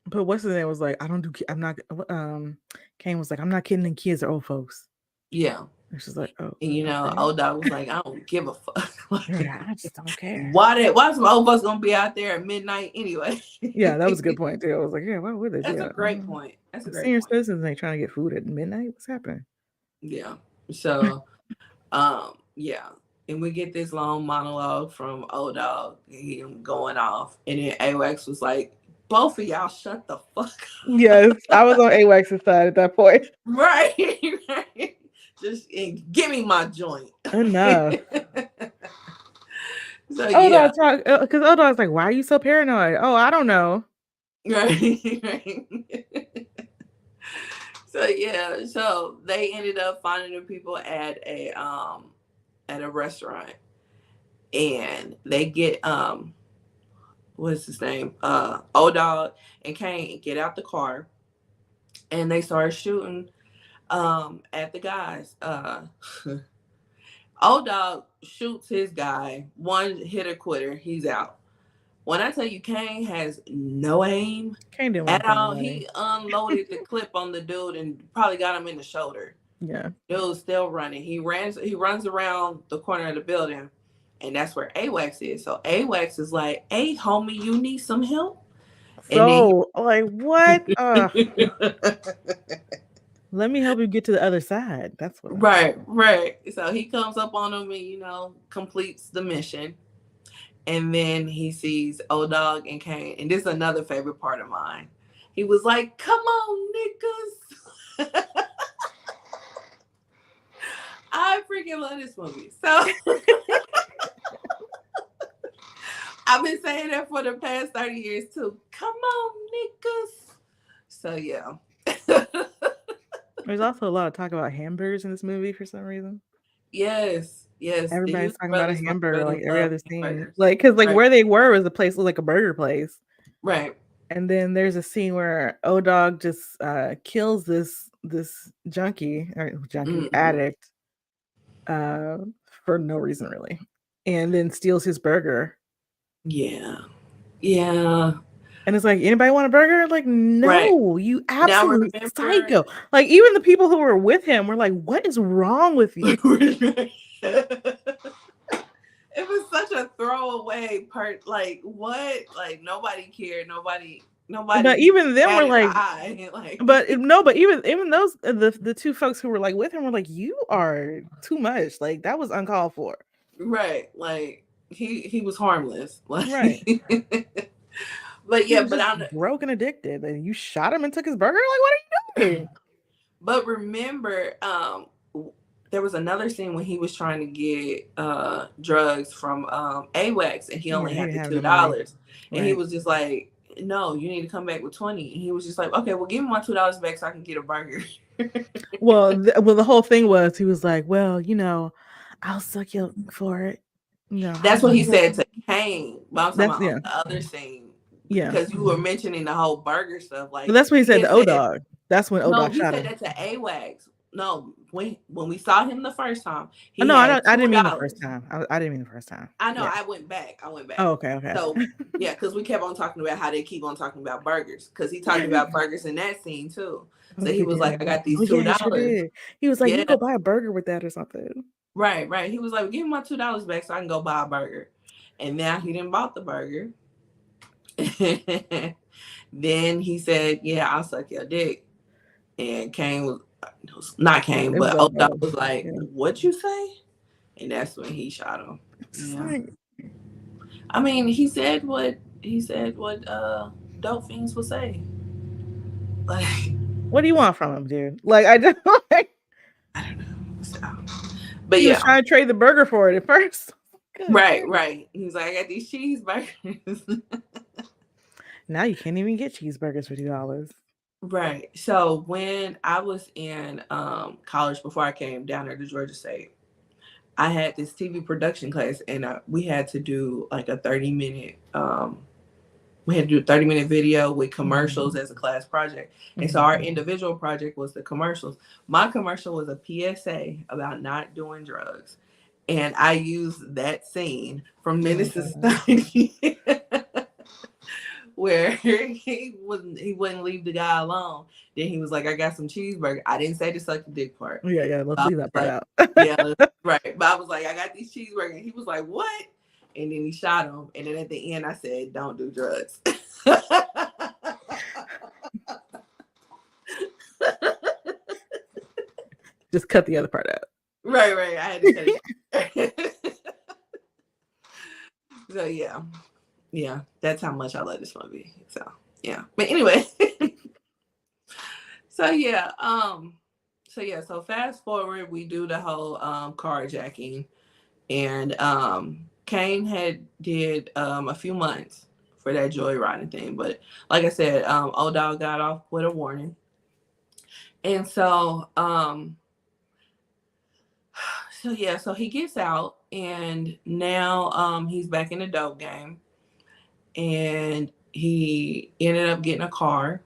But what's his name was like, Kane was like, I'm not kidding, and kids are old folks. Yeah. And she's like, oh. And Old Dog was like, I don't give a fuck. I just don't care. Why some old folks gonna be out there at midnight anyway? Yeah, that was a good point too. I was like, yeah, why would they? That's a great point. That's a great senior citizens ain't trying to get food at midnight. What's happening? Yeah. So, and we get this long monologue from Old Dog, him going off, and then AWACS was like, both of y'all shut the fuck up. Yes, I was on AWACS' side at that point. Right. Just give me my joint. Enough. So because Old Dog's like, why are you so paranoid? Oh, I don't know. Right. So they ended up finding the people at a restaurant, and they get what's his name? Old Dog and Kane get out the car, and they start shooting at the guys. Old Dog shoots his guy, one hitter quitter, he's out. When I tell you Kane has no aim at all, he unloaded the clip on the dude and probably got him in the shoulder. Yeah. Dude's still running. He runs around the corner of the building, and that's where AWACS is. So AWACS is like, hey homie, you need some help? So like what? Let me help you get to the other side. That's what. Right. So he comes up on him and completes the mission. And then he sees Old Dog and Kane. And this is another favorite part of mine. He was like, come on, niggas. I freaking love this movie. So I've been saying that for the past 30 years too. Come on, niggas. So yeah. There's also a lot of talk about hamburgers in this movie for some reason. Yes. Everybody's talking about a hamburger like every other scene. Like, because where they were was a place like a burger place. Right. And then there's a scene where Old Dog just kills this junkie addict for no reason really, and then steals his burger. Yeah. And it's like, anybody want a burger? Like, no, you absolute psycho. Like, even the people who were with him were like, what is wrong with you? It was such a throwaway part. Like, what? Like, nobody cared. Nobody. But even them were like, but even those the two folks who were like with him were like, you are too much. Like, that was uncalled for. Right. Like, he was harmless. Like, Right. but He yeah, was but just I broke and addicted, and you shot him and took his burger. Like, what are you doing? but remember, there was another scene when he was trying to get drugs from AWACS, and he only Right, he had didn't the have the money. $2, and he Right. was just like, "No, you need to come back with 20." And he was just like, "Okay, well, give me my $2 back so I can get a burger." Well, the whole thing was he was like, well, I'll suck you for it. That's what he said to Kane. But I'm talking That's about on yeah, the other scene, yeah. because you were mentioning the whole burger stuff. But Like, that's when he he said had the O said, dog. That's when O no, dog he shot said him. that to AWACS. No, when we saw him the first time, Oh, he no, had I two didn't mean the first dollars. time. I didn't mean the first time. I know. Yeah. I went back. Oh, okay, okay. So yeah, because we kept on talking about how they keep on talking about burgers. Because he talked about burgers in that scene too. Oh, So he he was like, did. "I got Oh, these two yeah, he sure dollars." did. He was like, you Yeah, can go buy a burger with that or something. right, right. He was like, "Give me my $2 back so I can go buy a burger." And now he didn't bought the burger. Then he said, "Yeah, I'll suck your dick." And Kane was not Kane, It was but O Odell dog. was like, Yeah. "What you say?" And that's when he shot him. It's Yeah. like, I mean, he said what dope fiends would say. Like, what do you want from him, dude? Like, I don't like. I don't know. So, but He was yeah, trying to trade the burger for it at first. Good. right, right. He was like, "I got these cheeseburgers." Now you can't even get cheeseburgers for $2. Right. So when I was in college before I came down there to Georgia State, I had this TV production class, and we had to do like a 30-minute. We had to do a 30-minute video with commercials as a class project. And so our individual project was the commercials. My commercial was a PSA about not doing drugs. And I used that scene from Menace II Society where he wouldn't leave the guy alone. Then he was like, "I got some cheeseburger." I didn't say the suck the dick part. Yeah, let's leave that part out. Yeah, right. But I was like, "I got these cheeseburgers." And he was like, "What?" And then he shot him. And then at the end, I said, "Don't do drugs." Just cut the other part out. Right, right. I had to cut it. So yeah, that's how much I love this movie. So yeah, but anyway, so fast forward, we do the whole carjacking, and Kane had did a few months for that joyriding thing, but like I said, old dog got off with a warning, and so so he gets out, and now he's back in the dope game, and he ended up getting a car.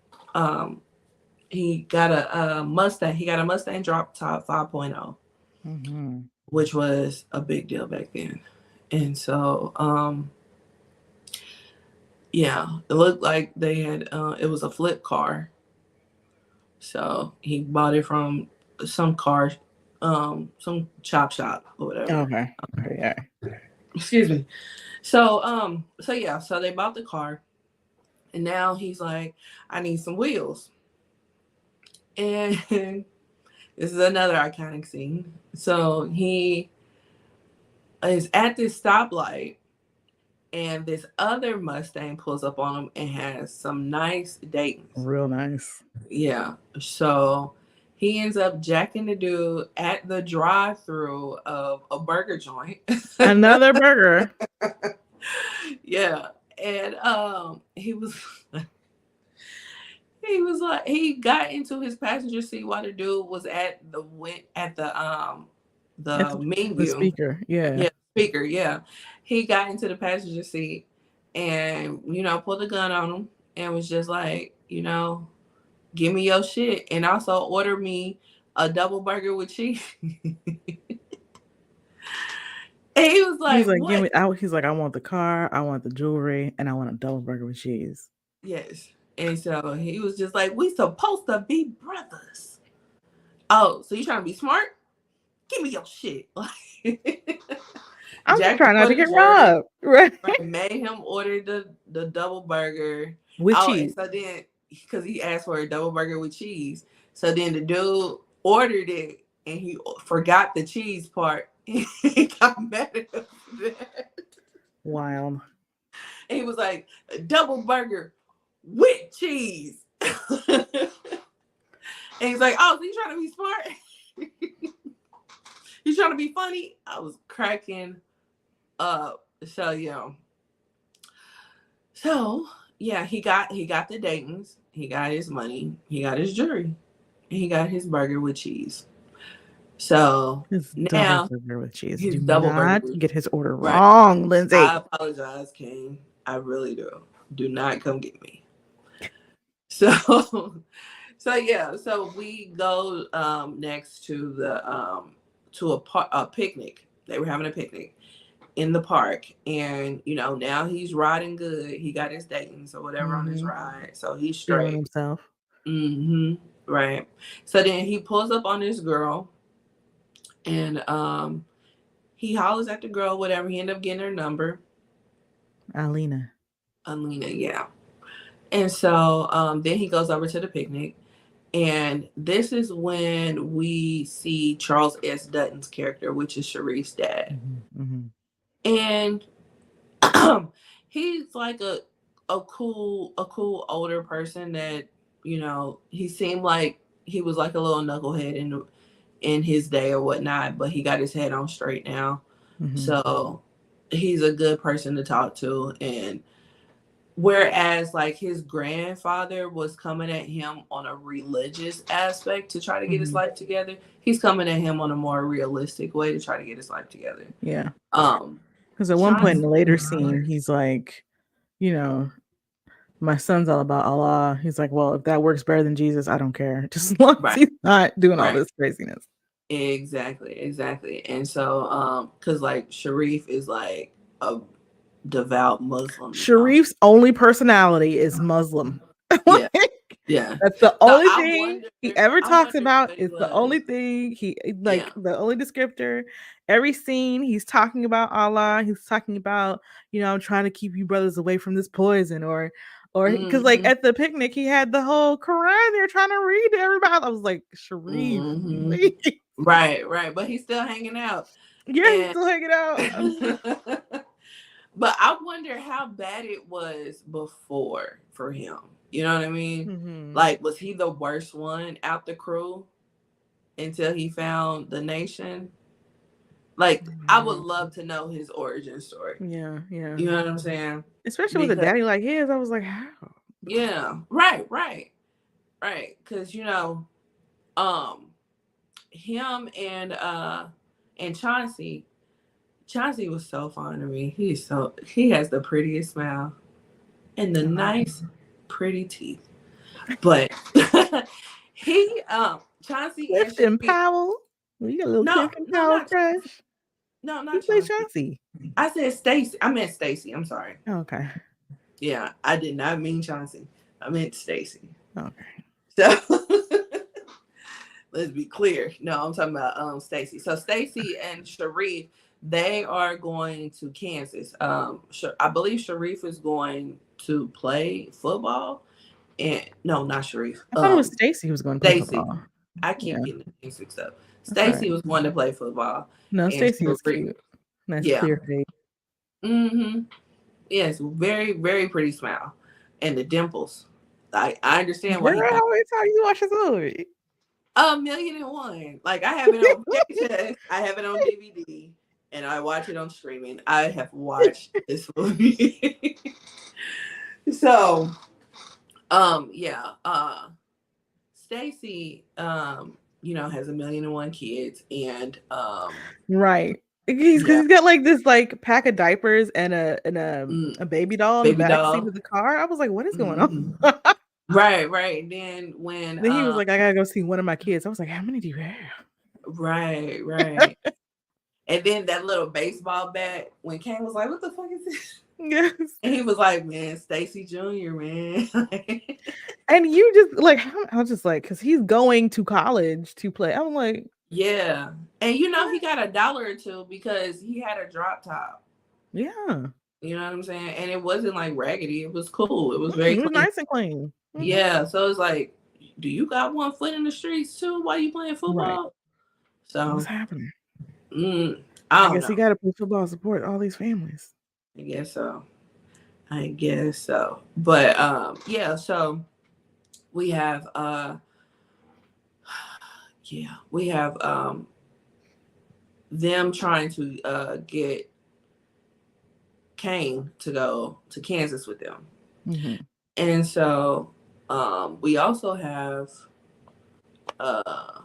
He got a Mustang. He got a Mustang drop top 5.0, which was a big deal back then. And so, it looked like they had, it was a flip car. So he bought it from some chop shop or whatever. Okay. Yeah. Excuse me. So they bought the car, and now he's like, "I need some wheels." And this is another iconic scene. So he is at this stoplight, and this other Mustang pulls up on him and has some nice Dayton's. Real nice. Yeah. So he ends up jacking the dude at the drive-through of a burger joint. Another burger. Yeah. And he was like, he got into his passenger seat while the dude was at the menu. The speaker. Yeah. Speaker. Yeah. He got into the passenger seat and, pulled a gun on him and was just like, "Give me your shit. And also order me a double burger with cheese." And he was like, "What?" He's like, "I want the car, I want the jewelry, and I want a double burger with cheese." Yes. And so he was just like, "We supposed to be brothers." "Oh, so you trying to be smart? Give me your shit." I'm Jack trying not to get robbed. Right. Made him order the double burger with cheese. And so then, because he asked for a double burger with cheese, so then the dude ordered it and he forgot the cheese part. He got mad at him for that. Wild. And he was like, a double burger with cheese. And he's like, oh, so you trying to be smart? You trying to be funny? I was cracking up. So yeah, he got the Dayton's, he got his money, he got his jewelry, and he got his burger with cheese. So His double now burger with cheese. his Do double burger not with get his order right. wrong, Lindsay. I apologize, King. I really do. Do not come get me. So so we go next to the to a picnic. They were having a picnic in the park, and now he's riding good. He got his Dayton's or whatever on his ride, so he's Feeling straight. himself. Right. So then he pulls up on this girl, and he hollers at the girl, whatever. He ended up getting her number. Alina, yeah. And so then he goes over to the picnic, and this is when we see Charles S. Dutton's character, which is Sharif's dad. And he's like a cool older person that, he seemed like he was like a little knucklehead in his day or whatnot, but he got his head on straight now. So he's a good person to talk to. And whereas like his grandfather was coming at him on a religious aspect to try to get his life together, he's coming at him on a more realistic way to try to get his life together. Yeah. Because at one point in the later scene, he's like, my son's all about Allah. He's like, well, if that works better than Jesus, I don't care. Just as long as he's not doing all this craziness. Exactly. And so, because like Sharif is like a devout Muslim. Sharif's only personality is Muslim. Yeah. That's the only thing he ever talks about. It's the only thing he the only descriptor. Every scene he's talking about Allah. He's talking about, I'm trying to keep you brothers away from this poison, or because like at the picnic he had the whole Quran they're trying to read to everybody. I was like, Sharif, right, but he's still hanging out. Yeah, he's still hanging out. But I wonder how bad it was before for him. You know what I mean? Like, was he the worst one out the crew until he found the nation? Like, I would love to know his origin story. Yeah. You know what I'm saying? Especially with a daddy like his, I was like, how? Yeah, right. Because him and Chauncey was so fond of me. He has the prettiest smile and the nice, pretty teeth. But Chauncey Clifton Powell. You got a little Clifton Powell crush. No, not you play Chauncey. I said Stacy. I meant Stacy. I'm sorry. Okay. Yeah, I did not mean Chauncey. I meant Stacy. Okay. So let's be clear. No, I'm talking about Stacy. So Stacy and Sharif, they are going to Kansas. I believe Sharif is going to play football. And no, not Sharif. I thought it was Stacy who was going to play football. I keep getting the things mixed up. Stacy was going to play football. No, Stacy was cute. Nice clear face. Yes, very, very pretty smile. And the dimples. I understand why. Girl, how many times you watch this movie? 1,000,001. Like, I have it on VHS, I have it on DVD, and I watch it on streaming. I have watched this movie. So, Stacy, has 1,000,001 kids, and right. He's got like this like pack of diapers and a baby doll in the back seat of the car. I was like, what is going on? Right. Then he was like, I gotta go see one of my kids. I was like, how many do you have? Right. And then that little baseball bat, when Kane was like, what the fuck is this? Yes. And he was like, man, Stacy Jr., man. And you just like, I was just like, because he's going to college to play. I'm like, yeah. And he got $1 or $2 because he had a drop top. Yeah. You know what I'm saying? And it wasn't like raggedy. It was cool. It was very clean. Nice and clean. Yeah. So it's like, do you got one foot in the streets too while you playing football? Right. So what's happening? I guess know. he got to play football to support all these families. I guess so. I guess so. But yeah, so we have yeah, we have them trying to get Kane to go to Kansas with them. Mm-hmm. And so we also have uh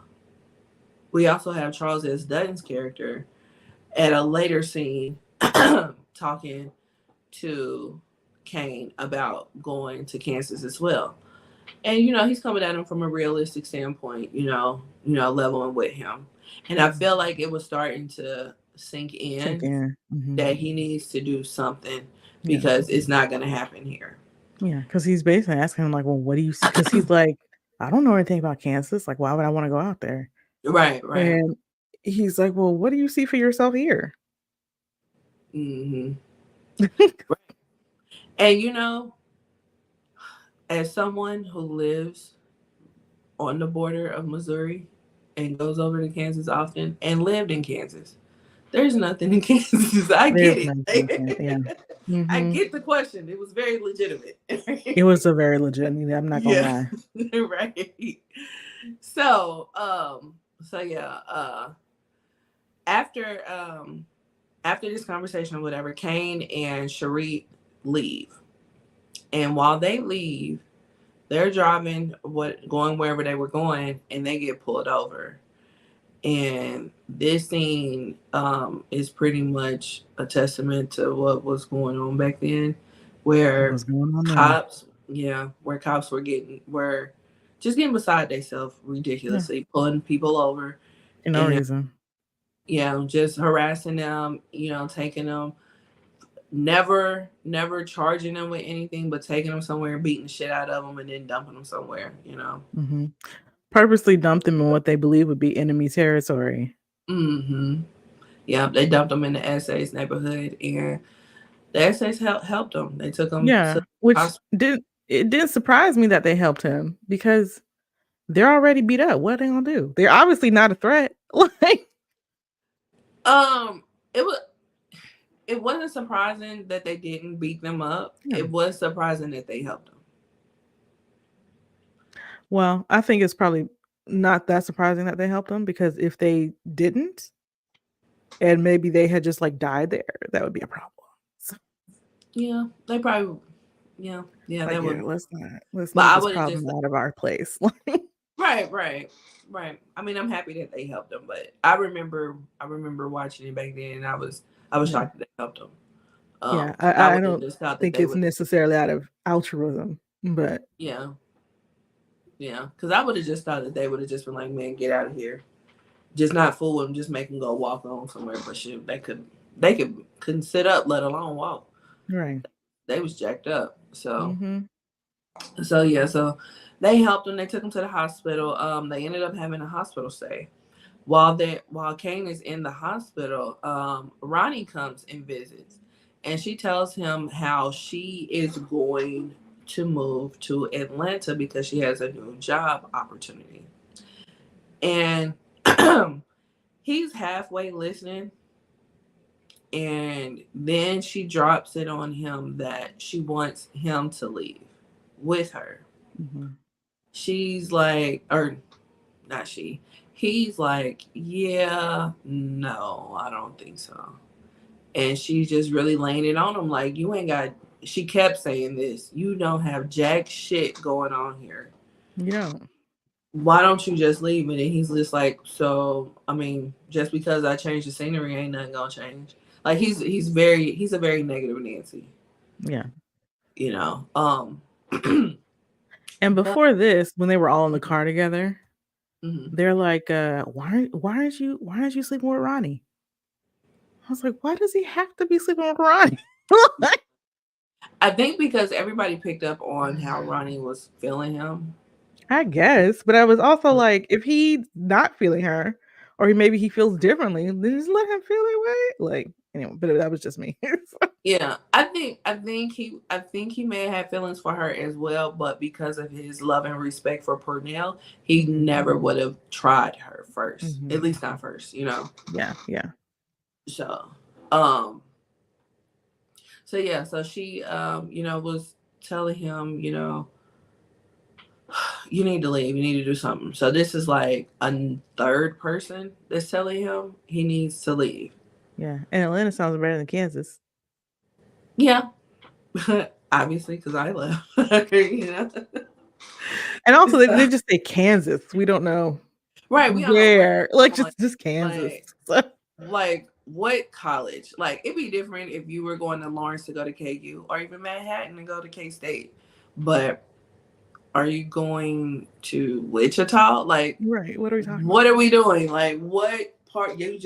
Charles S. Dutton's character at a later scene talking to Kane about going to Kansas as well. And he's coming at him from a realistic standpoint, leveling with him. And I feel like it was starting to sink in Mm-hmm. that he needs to do something Yeah. because it's not going to happen here. Yeah, because he's basically asking him, like, well, what do you see? Because he's like, I don't know anything about Kansas. Like, why would I want to go out there? Right. And he's like, well, what do you see for yourself here? Mm-hmm. And as someone who lives on the border of Missouri and goes over to Kansas often and lived in Kansas, there's nothing in Kansas. I get it. Yeah. Mm-hmm. I get the question. It was very legitimate. It was a very legitimate. I'm not gonna lie. Right. So yeah. After this conversation or whatever, Kane and Cherie leave, and while they leave, they're driving going wherever they were going, and they get pulled over. And this scene is pretty much a testament to what was going on back then, where cops were just getting beside themselves ridiculously, pulling people over for no reason. Just harassing them, taking them, never charging them with anything, but taking them somewhere, beating the shit out of them, and then dumping them somewhere, Mm-hmm. Purposely dumped them in what they believe would be enemy territory. Mm-hmm. Yeah, they dumped them in the Essays neighborhood, and the Essays helped them. They took them. Yeah, which didn't surprise me that they helped him, because they're already beat up. What are they gonna do? They're obviously not a threat. It wasn't surprising that they didn't beat them up. Yeah. It was surprising that they helped them. Well, I think it's probably not that surprising that they helped them, because if they didn't, and maybe they had just like died there, that would be a problem. So, yeah, they probably. Yeah, they would. Let's not this problem just out of our place. Right. I mean, I'm happy that they helped them, but I remember watching it back then, and I was shocked that they helped them. I don't think it's necessarily out of altruism, but yeah, because I would have just thought that they would have just been like, man, get out of here, just not fool them, just make them go walk on somewhere. But shit, they couldn't sit up, let alone walk. Right. They was jacked up. So, mm-hmm. So they helped them. They took them to the hospital. They ended up having a hospital stay. While Kane is in the hospital, Ronnie comes and visits, and she tells him how she is going to move to Atlanta because she has a new job opportunity. And he's halfway listening, and then she drops it on him that she wants him to leave with her. Mm-hmm. She's like, or not she. He's like, yeah, no, I don't think so. And she's just really laying it on him like, you ain't got. She kept saying this. You don't have jack shit going on here. Yeah. Why don't you just leave it? And he's just like, so I mean, just because I changed the scenery, ain't nothing gonna change. Like he's a very negative Nancy. Yeah. And before this, when they were all in the car together, they're like, why aren't you sleeping with Ronnie? I was like, why does he have to be sleeping with Ronnie? I think because everybody picked up on how Ronnie was feeling him. I guess, but I was also like, if he's not feeling her, or maybe he feels differently, then just let him feel that way. Like, anyway, but that was just me. Yeah, I think he may have feelings for her as well, but because of his love and respect for Purnell, he never would have tried her first. At least not first, Yeah. So, So yeah, so she was telling him, you need to leave, you need to do something. So this is like a third person that's telling him he needs to leave. Yeah, and Atlanta sounds better than Kansas. Yeah. Obviously, because I left. And also, So, they just say Kansas. We don't know right, we don't know where where. Like, going. just Kansas. Like, like what college? Like, it'd be different if you were going to Lawrence to go to KU or even Manhattan to go to K State. But are you going to Wichita? Like, Right. What are we talking what about? are we doing? Like, what part? You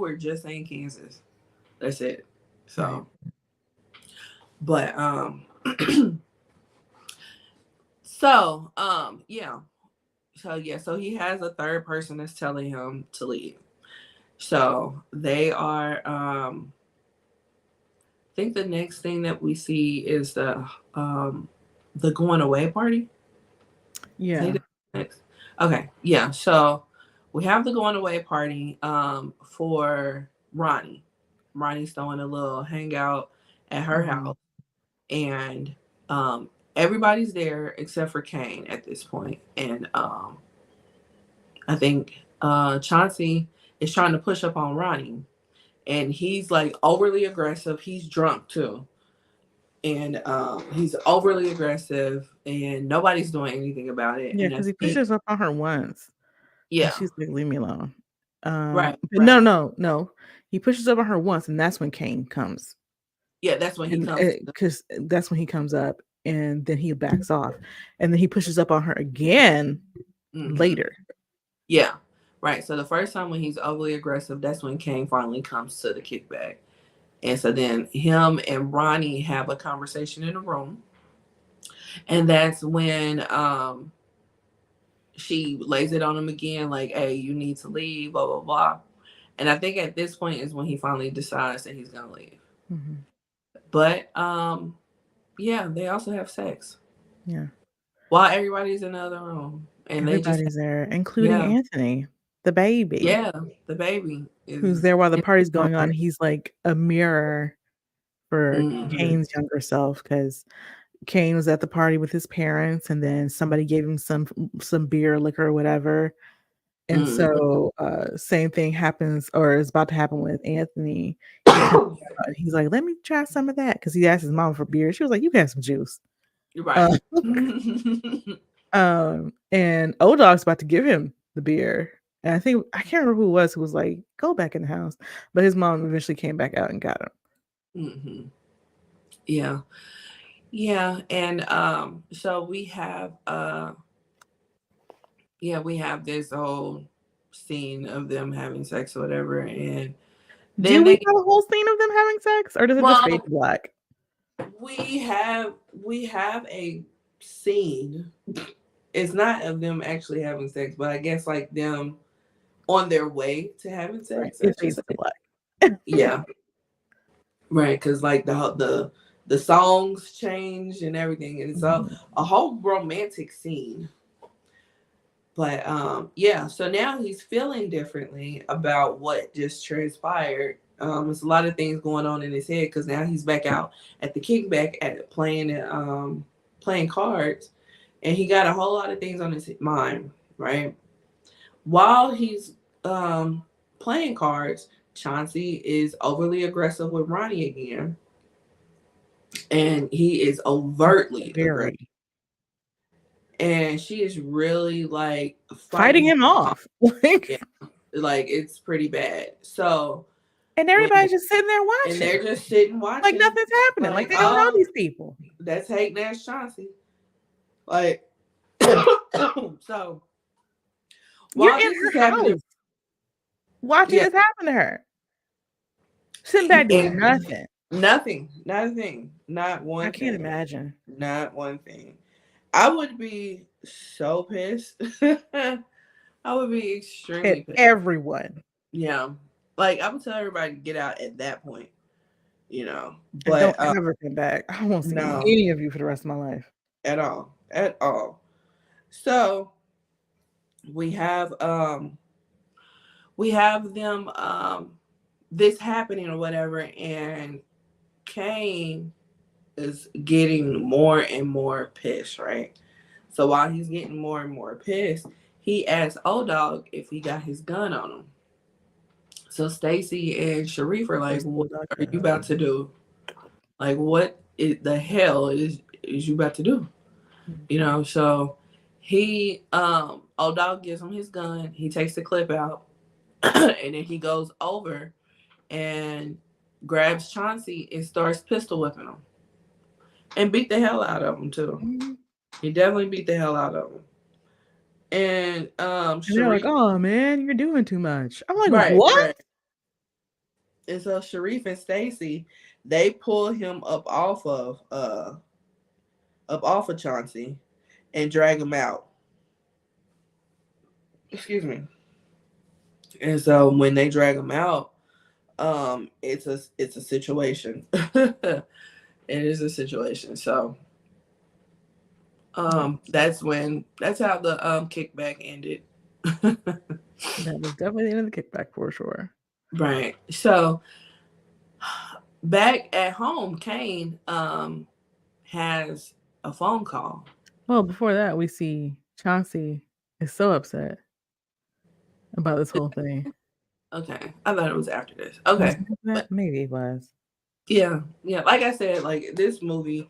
were just saying Kansas. That's it. Right. So, but yeah. So he has a third person that's telling him to leave. So they are I think the next thing that we see is the going away party. I Yeah. think next. Okay, yeah. So we have the going away party for Ronnie. Ronnie's throwing a little hangout at her house, and everybody's there except for Kane at this point. And I think Chauncey is trying to push up on Ronnie, and he's like overly aggressive. He's drunk too, and he's overly aggressive, and nobody's doing anything about it. Yeah, And I because he think, pushes up on her once, and yeah, she's like, "Leave me alone." right, But right, no. He pushes up on her once, and that's when Kane comes, yeah. That's when he and comes. because that's when he comes up, and then he backs off, and then he pushes up on her again Mm-hmm. later. Yeah, right. So the first time when he's overly aggressive, that's when Kane finally comes to the kickback. And so then him and Ronnie have a conversation in the room. And that's when she lays it on him again, like, hey, you need to leave, blah, blah, blah. And I think at this point is when he finally decides that he's gonna leave. Mm-hmm. But yeah, they also have sex. Yeah. While everybody's in the other room. And they just Everybody's there, including yeah. Anthony, the baby, Yeah. The baby who's is there while the in party's the going on. room. He's like a mirror for Mm-hmm. Kane's younger self, because Kane was at the party with his parents, and then somebody gave him some beer, liquor, or whatever. And Mm-hmm. so, same thing happens, or is about to happen with Anthony. He comes out and he's like, "Let me try some of that," because he asked his mom for beer. She was like, "You can have some juice." You're right. Uh, and O-Dog's about to give him the beer. And I think I can't remember who it was who was like, "Go back in the house," but his mom eventually came back out and got him. Mm-hmm. Yeah. Yeah. And so we have this whole scene of them having sex or whatever, and Do then we they have a whole scene of them having sex, or does it just fade well to black? we have a scene. It's not of them actually having sex, but I guess like them on their way to having Right, sex, I it should fades say. to black. Yeah, right. Because like the songs change and everything, and it's Mhm. a whole romantic scene. But yeah. So now he's feeling differently about what just transpired. There's a lot of things going on in his head because now he's back out at the kickback at playing cards, and he got a whole lot of things on his mind. Right. While he's playing cards, Chauncey is overly aggressive with Ronnie again, and he is overtly aggressive. Very. And she is really like Fighting fighting him him off. off. Yeah, like it's pretty bad. So And when everybody's just sitting there and watching. they're just sitting Like watching, nothing's happening. Like like, they don't know these people. that's Hate Nash Chauncey. Like so You're while in this is her happening, house watching yeah, this happen to her. Sitting back doing and nothing. nothing, not a thing, not I one can't thing, imagine. not one thing. I would be so pissed. I would be At extremely pissed. everyone. Yeah. Like I would tell everybody to get out at that point, you know. And But don't ever come back. I won't see no, any of you for the rest of my life. at all. At all. So we have them this happening or whatever, and Kane is getting more and more pissed, right? So while he's getting more and more pissed, he asks old dog if he got his gun on him. So Stacy and Sharif are like, "What are you about to do? Like, what the hell is you about to do?" You know. So he old dog gives him his gun. He takes the clip out, and then he goes over and grabs Chauncey and starts pistol whipping him and beat the hell out of him too. Mm-hmm. He definitely beat the hell out of him. And And they're like, "Oh man, you're doing too much." I'm like, right, "What?" right. And so Sharif and Stacy, they pull him up off of Chauncey and drag him out. Excuse me. And so when they drag him out, it's a situation. It is a situation. So that's how the kickback ended. That was definitely the end of the kickback for sure. Right. So back at home, Kane has a phone call. Well, before that, we see Chauncey is so upset about this whole thing. Okay. I thought it was after this. Okay. But maybe it was. Yeah. Yeah. Like I said, like this movie,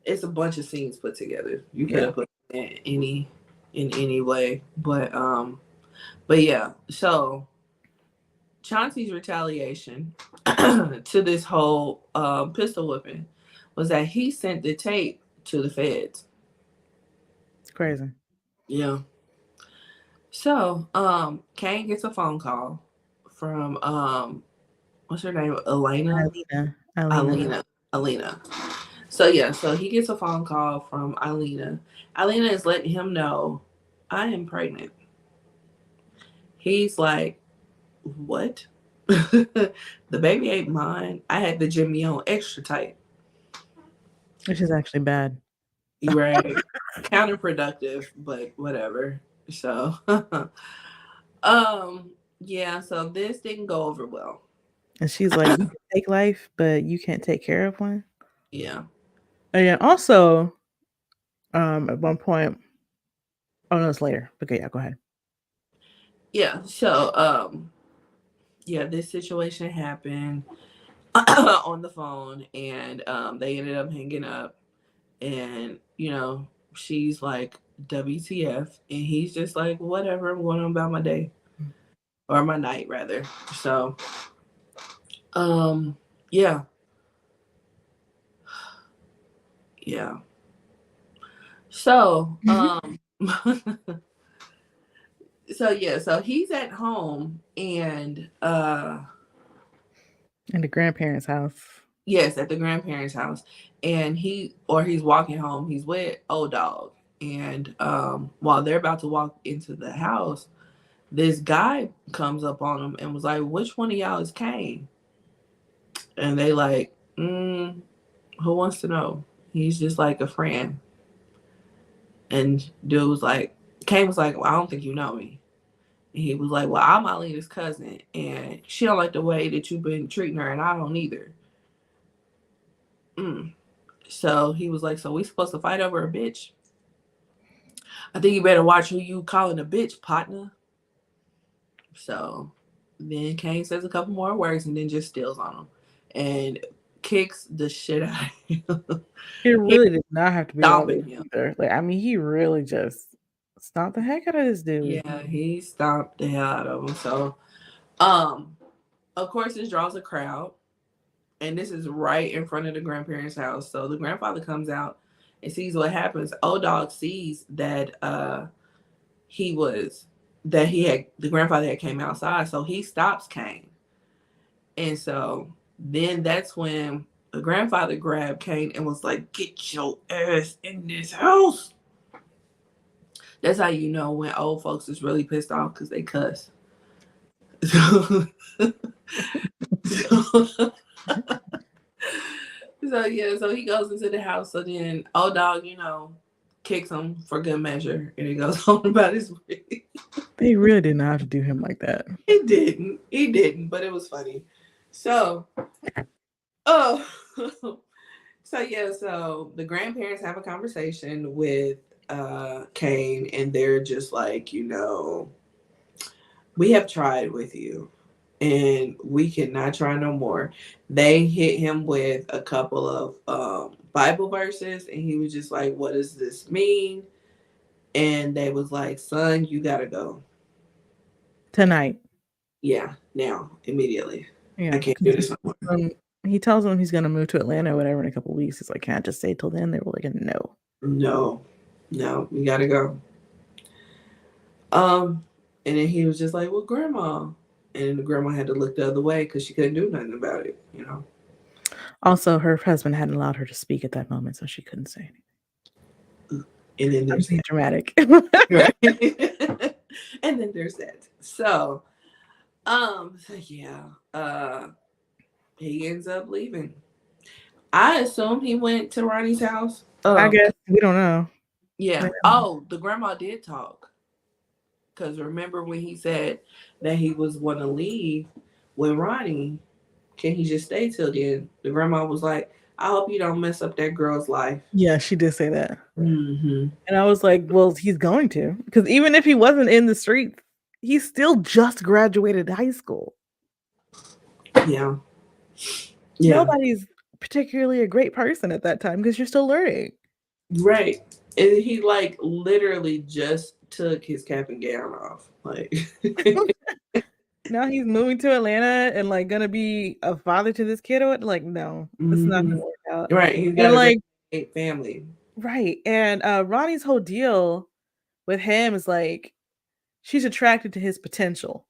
it's a bunch of scenes put together. You could have put it in any way. But yeah. So Chauncey's retaliation to this whole pistol whipping was that he sent the tape to the feds. It's crazy. Yeah. So, Kane gets a phone call from what's her name? Alina. So yeah, so he gets a phone call from Alina. Alina is letting him know, I am pregnant. He's like, what? The baby ain't mine. I had the Jimmy on extra tight. Which is actually bad. Right. Counterproductive, but whatever. So yeah, so this didn't go over well. And she's like, "You can take life, but you can't take care of one." Yeah. And also, at one point, oh no, it's later. Okay, yeah, go ahead. Yeah. So yeah, this situation happened on the phone, and they ended up hanging up, and she's like, WTF, and he's just like, whatever, I'm going on about my day, or my night rather. So yeah. So so he's at home, and in the grandparents' house. Yes, at the grandparents' house. And he's walking home. He's with old dog. And while they're about to walk into the house, this guy comes up on him and was like, which one of y'all is Kane? And they like, who wants to know? He's just like a friend. And dude was like, Kane was like, well, I don't think you know me. And he was like, well, I'm Alina's cousin, and she don't like the way that you've been treating her, and I don't either. So he was like, so we supposed to fight over a bitch? I think you better watch who you calling a bitch, partner. So then Kane says a couple more words and then just steals on him and kicks the shit out of him. It really did not have to be all this him. either. Like, I mean, he really just stomped the heck out of this dude. Yeah, he stomped the hell out of him. So of course this draws a crowd. And this is right in front of the grandparents' house. So the grandfather comes out and sees what happens. Old dog sees that the grandfather had came outside. So he stops Kane. And so then that's when the grandfather grabbed Kane and was like, get your ass in this house. That's how you know when old folks is really pissed off, because they cuss. So so he goes into the house. So then old dog, kicks him for good measure, and he goes on about his way. They really did not have to do him like that. He didn't, but it was funny. So Oh, so the grandparents have a conversation with Kane, and they're just like, we have tried with you, and we cannot try no more. They hit him with a couple of Bible verses, and he was just like, "What does this mean?" And they was like, "Son, you gotta go tonight." yeah, now, immediately. I Yeah, can't do because this no more." he tells them he's gonna move to Atlanta or whatever in a couple weeks. He's like, "Can't just stay till then." They were like, "No." No, no, we gotta go. Um, and then he was just like, "Well, grandma," and the grandma had to look the other way because she couldn't do nothing about it. Also, her husband hadn't allowed her to speak at that moment, so she couldn't say anything. And then I'm there's being that, dramatic. right? And then there's that. So yeah, he ends up leaving. I assume he went to Ronnie's house. I guess we don't know. Yeah. Oh, the grandma did talk. Because remember when he said that he was going to leave with Ronnie, can he just stay till then? The grandma was like, I hope you don't mess up that girl's life. Yeah, she did say that. Mm-hmm. And I was like, well, he's going to. Because even if he wasn't in the streets, he still just graduated high school. Yeah. Yeah. Nobody's particularly a great person at that time because you're still learning. Right. And he like literally just took his cap and gown off. Like Now he's moving to Atlanta and like gonna be a father to this kid. Or what? Like, no, it's not mm-hmm. gonna work out. Right. He's got And a like, great family. right. And Ronnie's whole deal with him is like she's attracted to his potential,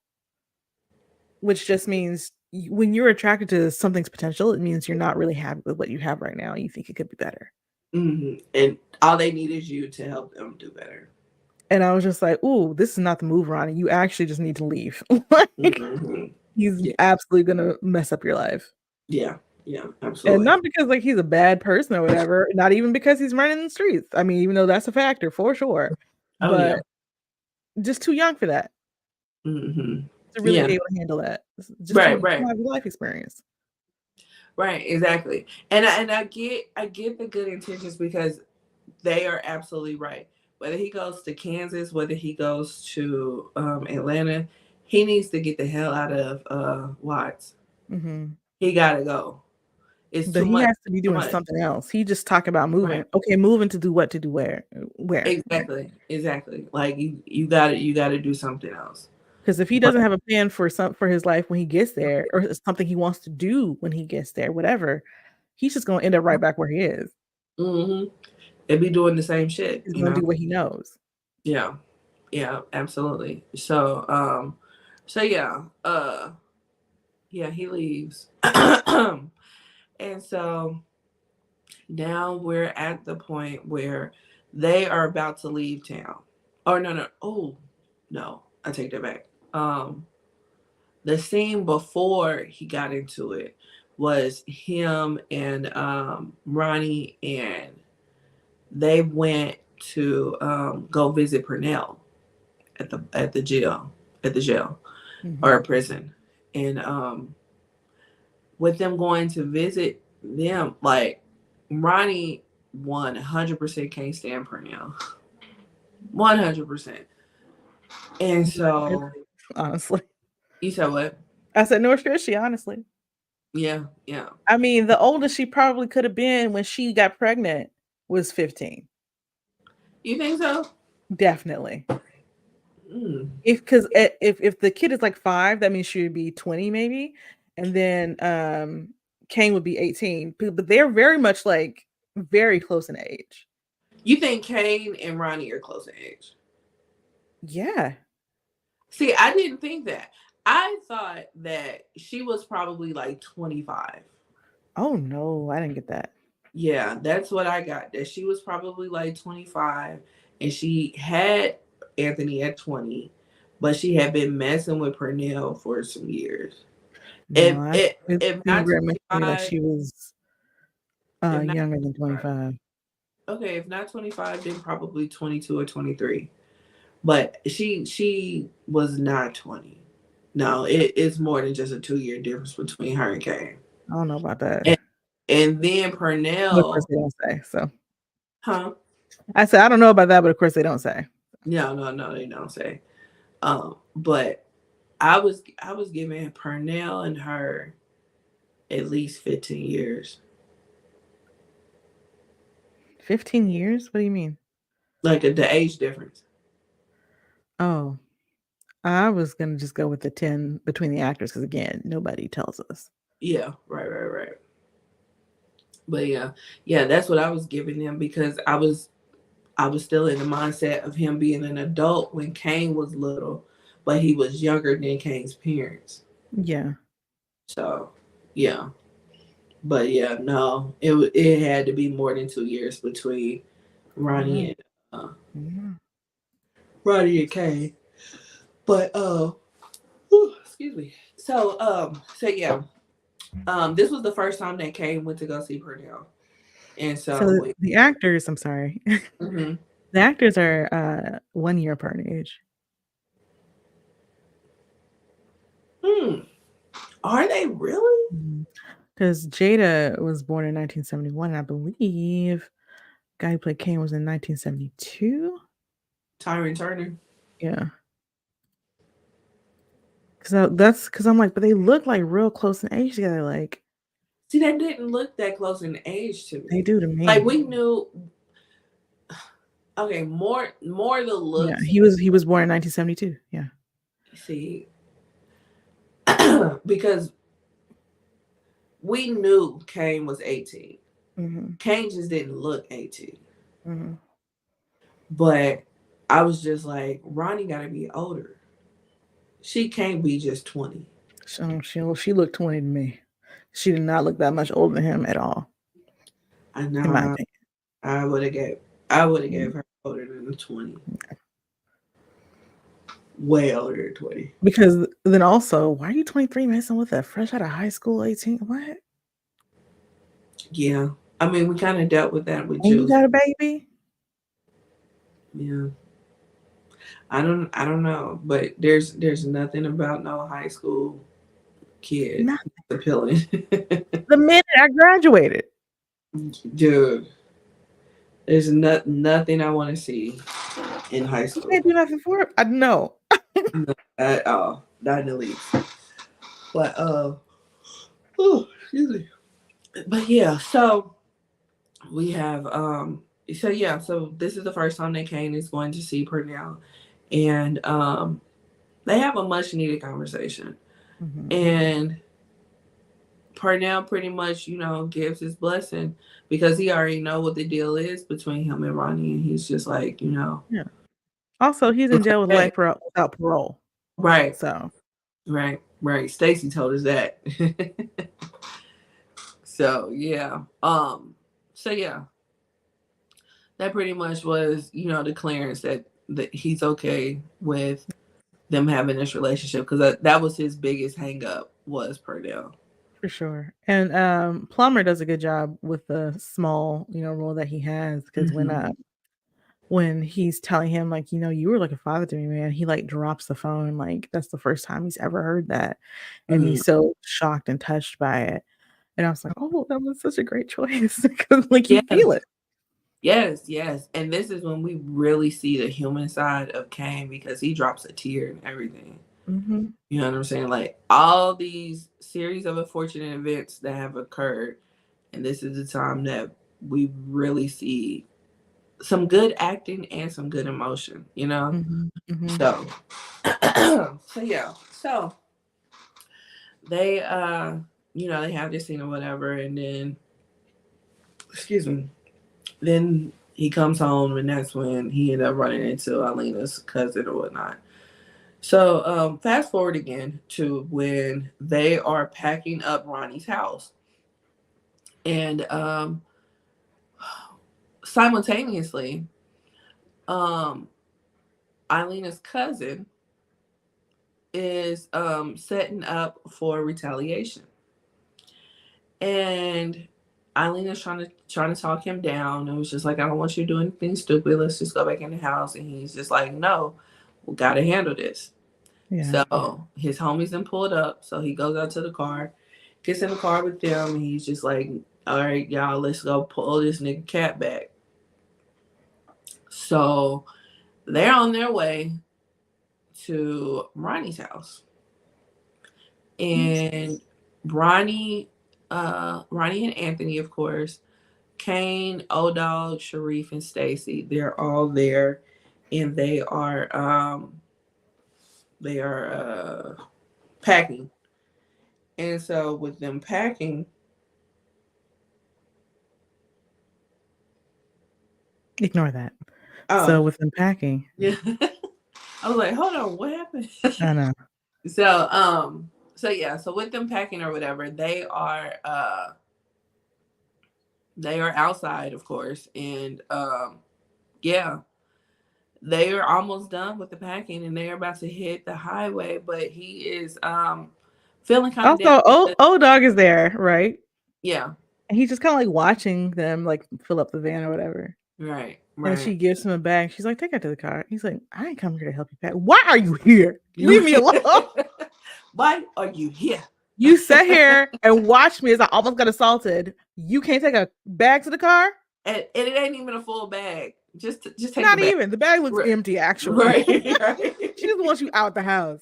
which just means when you're attracted to something's potential, it means you're not really happy with what you have right now. You think it could be better. Mm-hmm. And all they need is you to help them do better. And I was just like, "Ooh, this is not the move, Ronnie. You actually just need to leave. Like, Mm-hmm. he's Yeah. absolutely gonna mess up your life." Yeah. Yeah. And Absolutely. not because like he's a bad person or whatever, not even because he's running the streets. I mean, even though that's a factor for sure, Oh but yeah. just too young for that Mm-hmm. to really Yeah. be able to handle that. Just Right. don't Right. have life experience. Right. Exactly. And I get the good intentions because they are absolutely right. Whether he goes to Kansas, whether he goes to Atlanta, he needs to get the hell out of Watts. Hmm. He gotta go. It's But too he much. has to be Too doing much. something else. He just talking about Right. moving. Okay, moving to do what? To do where? Where? Exactly. Like you gotta do something else. Because if he But doesn't have a plan for his life when he gets there, or it's something he wants to do when he gets there, whatever, he's just gonna end up right back where he is. mm-hmm. They be doing the same shit, He's gonna do what he knows. Yeah. Yeah, absolutely. So he leaves. And so now we're at the point where they are about to leave town. Oh no. Oh no, I take that back. The scene before he got into it was him and Ronnie, and they went to go visit Purnell at the jail Mhm. or prison. And with them going to visit them, like Ronnie 100% can't stand Purnell. 100%. And so Honestly. you said what? I said, nor should she, honestly. Yeah, yeah. I mean, the oldest she probably could have been when she got pregnant was 15. You think so? Definitely. Mm. If the kid is like 5, that means she would be 20 maybe. And then Kane would be 18. But they're very much like very close in age. You think Kane and Ronnie are close in age? Yeah. See, I didn't think that. I thought that she was probably like 25. Oh no, I didn't get that. Yeah, that's what I got. That she was probably like 25, and she had Anthony at 20, but she had been messing with Pernell for some years. No, If I if, it if seemed not very much to me like 25, she was if not younger than 25. 25. Okay, if not 25, then probably 22 or 23. But she was not 20. No, it's more than just a 2-year difference between her and Kane. I don't know about that. And And then But of course Purnell, they don't say. So huh? I said I don't know about that, but of course they don't say. No, they don't say. But I was giving Purnell and her at least 15 years. 15 years? What do you mean? Like the age difference. Oh, I was gonna just go with the 10 between the actors because again, nobody tells us. Yeah, right. But yeah, that's what I was giving them because I was still in the mindset of him being an adult when Kane was little, but he was younger than Kane's parents. Yeah. So yeah, but yeah, no, it had to be more than 2 years between Ronnie Right. and Yeah. Ronnie and Kane. But excuse me. So yeah, this was the first time that Kane went to go see Purnell, and so So the actors, I'm sorry. mhm. The actors are 1 year apart in age. Hmm, are they really? Because Jada was born in 1971, and I believe guy who played Kane was in 1972. Tyrin Turner. Yeah. That's because I'm like, but they look like real close in age together. Like See, they didn't look that close in age to they me. do to Like me. we knew, okay, more the Yeah, looks. he was born in 1972. Yeah. See, because we knew Kane was 18. Mm-hmm. Kane just didn't look 18. Mm-hmm. But I was just like, Ronnie got to be older. She can't be just 20. So she looked 20 to me. She did not look that much older than him at all, I in my know. opinion. I would have gave. I would have Mhm. gave her older than 20. Way older than 20. Because then also, why are you 23 messing with a fresh out of high school 18? What? Yeah. I mean, we kind of dealt with that with And you Juice. got a baby? Yeah. I don't know, but there's nothing about no high school kid Not appealing. the minute I graduated. Dude, there's nothing I want to see in high You school can't do nothing for it. I know. at all. Not in the least. But oh, excuse me. But yeah, so we have so this is the first time that Kane is going to see Purnell, and they have a much needed conversation, Mm-hmm. and Purnell pretty much, gives his blessing because he already know what the deal is between him and Ronnie, and he's just like, Yeah. Also, he's in it's jail with okay. life without parole. Right, So right. Stacy told us that. So yeah, so yeah, that pretty much was, the clearance that he's okay with them having this relationship because that was his biggest hang up was Purnell. for sure. And Plummer does a good job with the small, role that he has because Mm-hmm. when he's telling him like, you were like a father to me, man, he like drops the phone. Like that's the first time he's ever heard that. And Mm-hmm. he's so shocked and touched by it. And I was like, oh, that was such a great choice because like you Yes, feel it. yes. And this is when we really see the human side of Kane because he drops a tear and everything. Mm-hmm. You know what I'm saying? Like all these series of unfortunate events that have occurred, and this is the time that we really see some good acting and some good emotion, Mm-hmm. Mm-hmm. So so yeah. So they they have this scene or whatever, and then excuse me, then he comes home and that's when he ended up running into Alina's cousin or whatnot. So fast forward again to when they are packing up Ronnie's house. And simultaneously, um, Eileen's cousin is setting up for retaliation, and Eileen is trying to talk him down. It was just like, I don't want you to do anything stupid. Let's just go back in the house. And he's just like, no, we got to handle this. Yeah. So his homies then pulled up. So he goes out to the car, gets in the car with them, and he's just like, All right, y'all, let's go pull this nigga cat back. So they're on their way to Ronnie's house. And Ronnie, Ronnie and Anthony, of course, Kane, O-Dog, Sharif, and Stacy, they're all there, and they are packing. And so with them packing, Ignore that. So oh with them packing, yeah, I was like, hold on, what happened? I know. So with them packing or whatever, they are outside, of course, and yeah, they are almost done with the packing, and they're about to hit the highway, but he is feeling kind of down. Also, O Dog is there, right? Yeah, And he's just kind of like watching them like fill up the van or whatever. right, And she right. gives him a bag. She's like, take it to the car. He's like, I ain't come here to help you pack. Why are you here? Leave me alone. Why are you here? You sat here and watched me as I almost got assaulted. You can't take a bag to the car? And it ain't even a full bag. Just take Not the bag. even. The bag looks Right. empty, actually. Right, right. She doesn't want you out the house.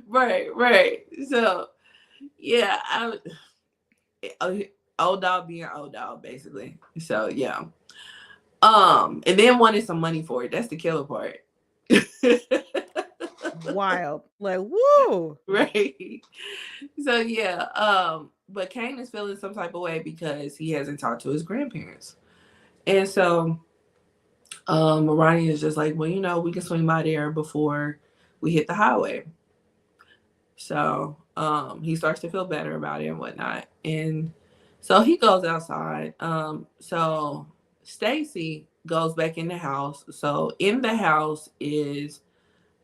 Right. So, yeah, old dog being old dog, basically. So, yeah. And then wanted some money for it. That's the killer part. Wild. Like, woo. Right. So, yeah. But Kane is feeling some type of way because he hasn't talked to his grandparents. And so Ronnie is just like, well, we can swing by there before we hit the highway. So he starts to feel better about it and whatnot. And so he goes outside. So Stacy goes back in the house. So in the house is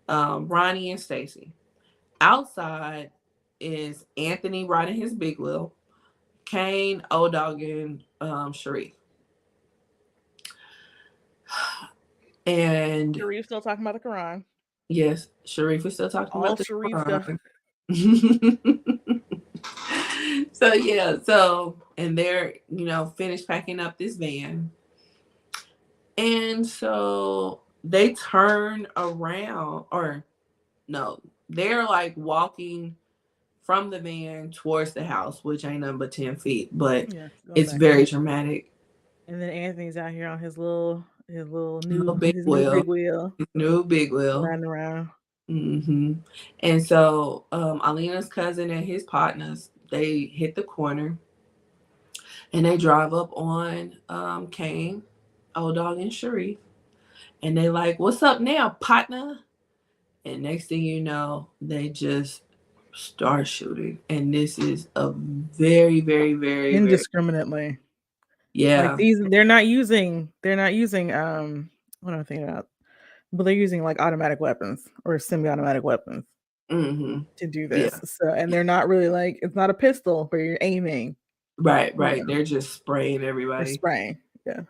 Ronnie and Stacy. Outside is Anthony riding his big wheel, Kane, O-Dog, and Sharif. And Sharif still talking about the Quran. yes, Sharif is still talking All about the Sharif Quran. stuff. So yeah, and they're finished packing up this van, and so they turn around, or no, they're like walking from the van towards the house, which ain't nothing but 10 feet, but Yeah, it's very dramatic. And then Anthony's out here on his little Little big new wheel, big wheel, his new big wheel. riding around. And so Alina's cousin and his partners, they hit the corner and they drive up on Kane, Old Dog, and Sharif. And they like, what's up now, partner? And next thing you know, they just start shooting. And this is a very, very, very, indiscriminately. Yeah. Like they're not using what am I thinking about? But they're using like automatic weapons or semi-automatic weapons to do this. Yeah. So, and they're not really like, it's not a pistol where you're aiming. Right. They're just spraying everybody. They're spraying. Yeah.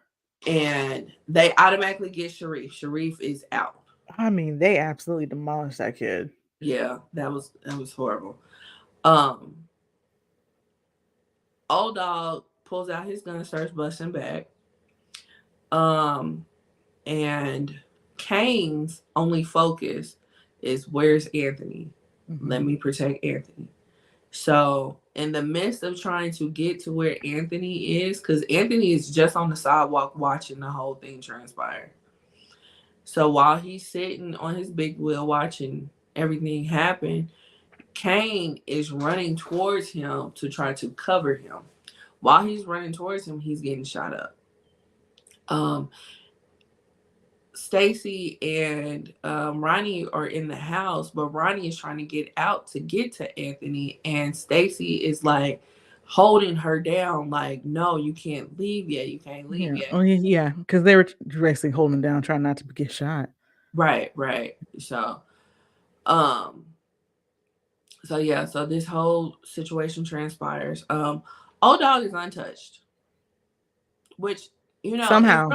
And they automatically get Sharif. Sharif is out. I mean, they absolutely demolished that kid. Yeah, that was horrible. Old Dog pulls out his gun, starts busting back. And Kane's only focus is, where's Anthony? Let me protect Anthony. So in the midst of trying to get to where Anthony is, because Anthony is just on the sidewalk watching the whole thing transpire. So while he's sitting on his big wheel watching everything happen, Kane is running towards him to try to cover him. While he's running towards him, he's getting shot up. Stacy and Ronnie are in the house, but Ronnie is trying to get out to get to Anthony, and Stacy is like holding her down, like, no, you can't leave yet. You can't leave yet. Oh yeah, because they were basically holding him down, trying not to get shot. Right. So, so this whole situation transpires. Old Dog is untouched, which somehow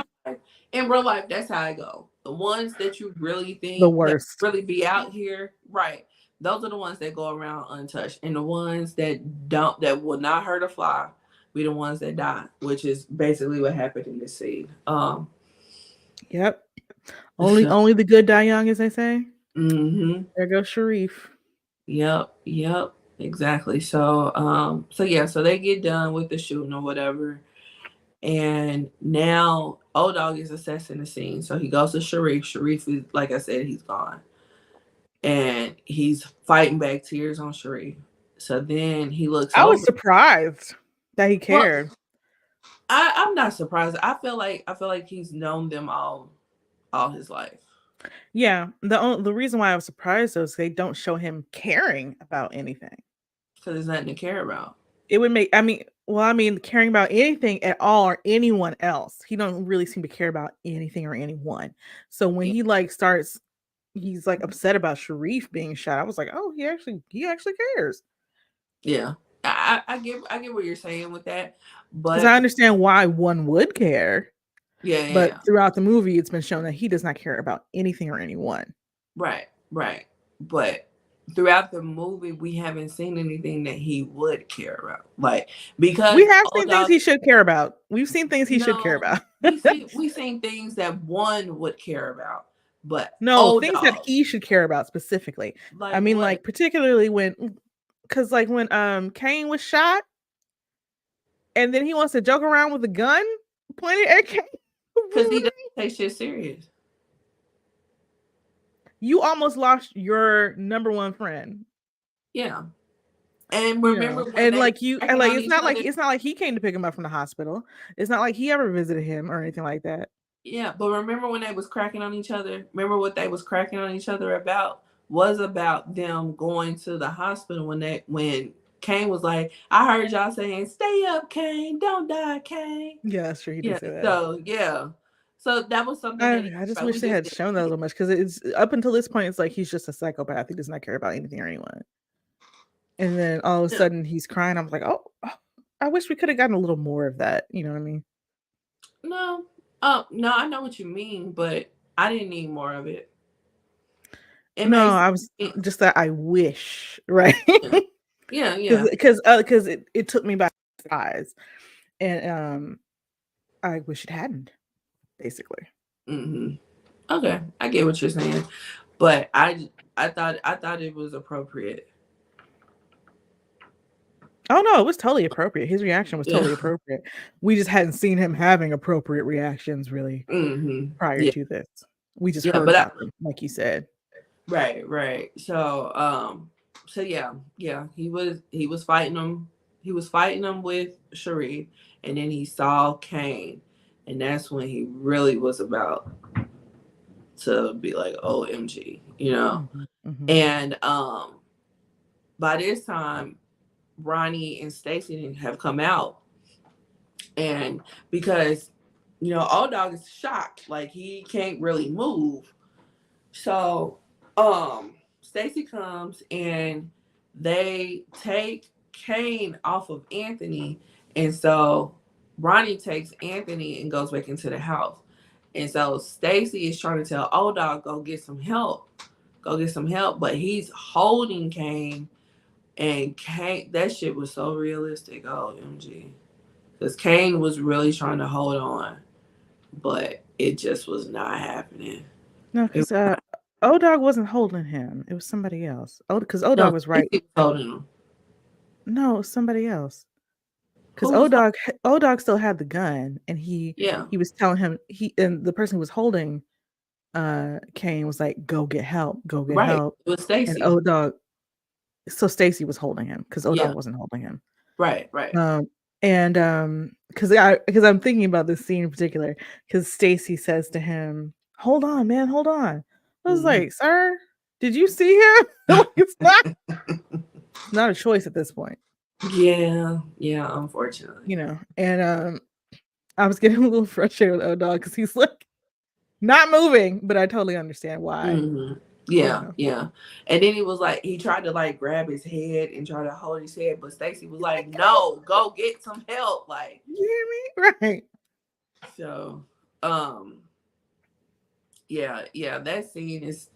in real life, that's how I go. The ones that you really think the worst really be out here, right? Those are the ones that go around untouched, and the ones that will not hurt a fly, we the ones that die, which is basically what happened in this scene. Yep. So, Only the good die young, as they say. mm-hmm. There goes Sharif. Yep, exactly. So they get done with the shooting or whatever, and now Old Dog is assessing the scene. So he goes to Sharif. Sharif is, like I said, he's gone, and he's fighting back tears on Sharif. So then he looks I was over. surprised that he Well, cared. I'm not surprised. I feel like he's known them all his life. Yeah, the reason why I was surprised though is they don't show him caring about anything. Because there's nothing to care about. It would make, caring about anything at all or anyone else. He don't really seem to care about anything or anyone. So when Yeah. he like starts, he's like upset about Sharif being shot. I was like, oh, he actually cares. Yeah. I get what you're saying with that. Because I But understand why one would care. yeah. But throughout the movie, it's been shown that he does not care about anything or anyone. Right. But throughout the movie, we haven't seen anything that he would care about. Like, because We have Old seen things Dog, he should care about. We've seen things he should care no, about. we seen things that one would care about. But No, Old things that Dog, he should care about specifically. like I mean, what? like particularly because like when Kane was shot, and then he wants to joke around with a gun pointed at Kane. Because he doesn't take shit serious. You almost lost your number one friend. Yeah. And remember when And they were like cracking on it's each not like other? he came to pick him up from the hospital. It's not like he ever visited him or anything like that. Yeah, but remember when they was cracking on each other? Remember what they was cracking on each other about? Was about them going to the hospital when Kane was like, I heard y'all saying, "Stay up, Kane, don't die, Kane." Yeah, that's true. He Yeah. did say that. So that was something that I just right, wish we they just had didn't shown see that it. so much because it's up until this point, it's like he's just a psychopath. He does not care about anything or anyone. And then all of a Yeah. sudden he's crying. I'm like, oh, I wish we could have gotten a little more of that. You know what I mean? No. No, I know what you mean, but I didn't need more of it. It No, makes I was it, just that I wish, right? yeah. Because it took me by surprise, and I wish it hadn't. Basically, Mm-hmm. Okay, I get what you're saying, but I thought it was appropriate. oh no, it was totally appropriate. His reaction was totally Yeah. appropriate. We just hadn't seen him having appropriate reactions really Mm-hmm. prior Yeah. to this. We just Yeah, heard but about them, like you said. right. So yeah, he was fighting him. He was fighting him with Sharif, and then he saw Kane, and that's when he really was about to be like, OMG, you know. Mhm, mhm. And by this time, Ronnie and Stacy have come out, and because Old Dog is shocked, like he can't really move. So Stacy comes and they take Kane off of Anthony, and so Ronnie takes Anthony and goes back into the house. And so Stacy is trying to tell Old Dog, go get some help. Go get some help. But he's holding Kane, and Kane, that shit was so realistic. OMG. Because Kane was really trying to hold on, but it just was not happening. No, It, because O Dog wasn't holding him. It was somebody else. Oh, because O no, Dog was right. Stacy was holding him. No, it was somebody else. Because Who was O Dog still had the gun, and he Yeah. was telling him and the person who was holding Kane was like, "Go get help, go get Right. help." It was And Stacy. O Dog, so Stacy was holding him because O Yeah. Dog wasn't holding him. Right. And because I'm thinking about this scene in particular because Stacy says to him, "Hold on, man, hold on." I was Mhm. like, "Sir, did you see him?" Like, it's not a choice at this point, Yeah. Unfortunately. And I was getting a little frustrated with O Dog because he's like not moving, but I totally understand why. Hmm. Yeah. And then he was like, he tried to like grab his head and try to hold his head, but Stacy was like, "No, go get some help." Like, You hear me? Right. so, yeah. That scene is,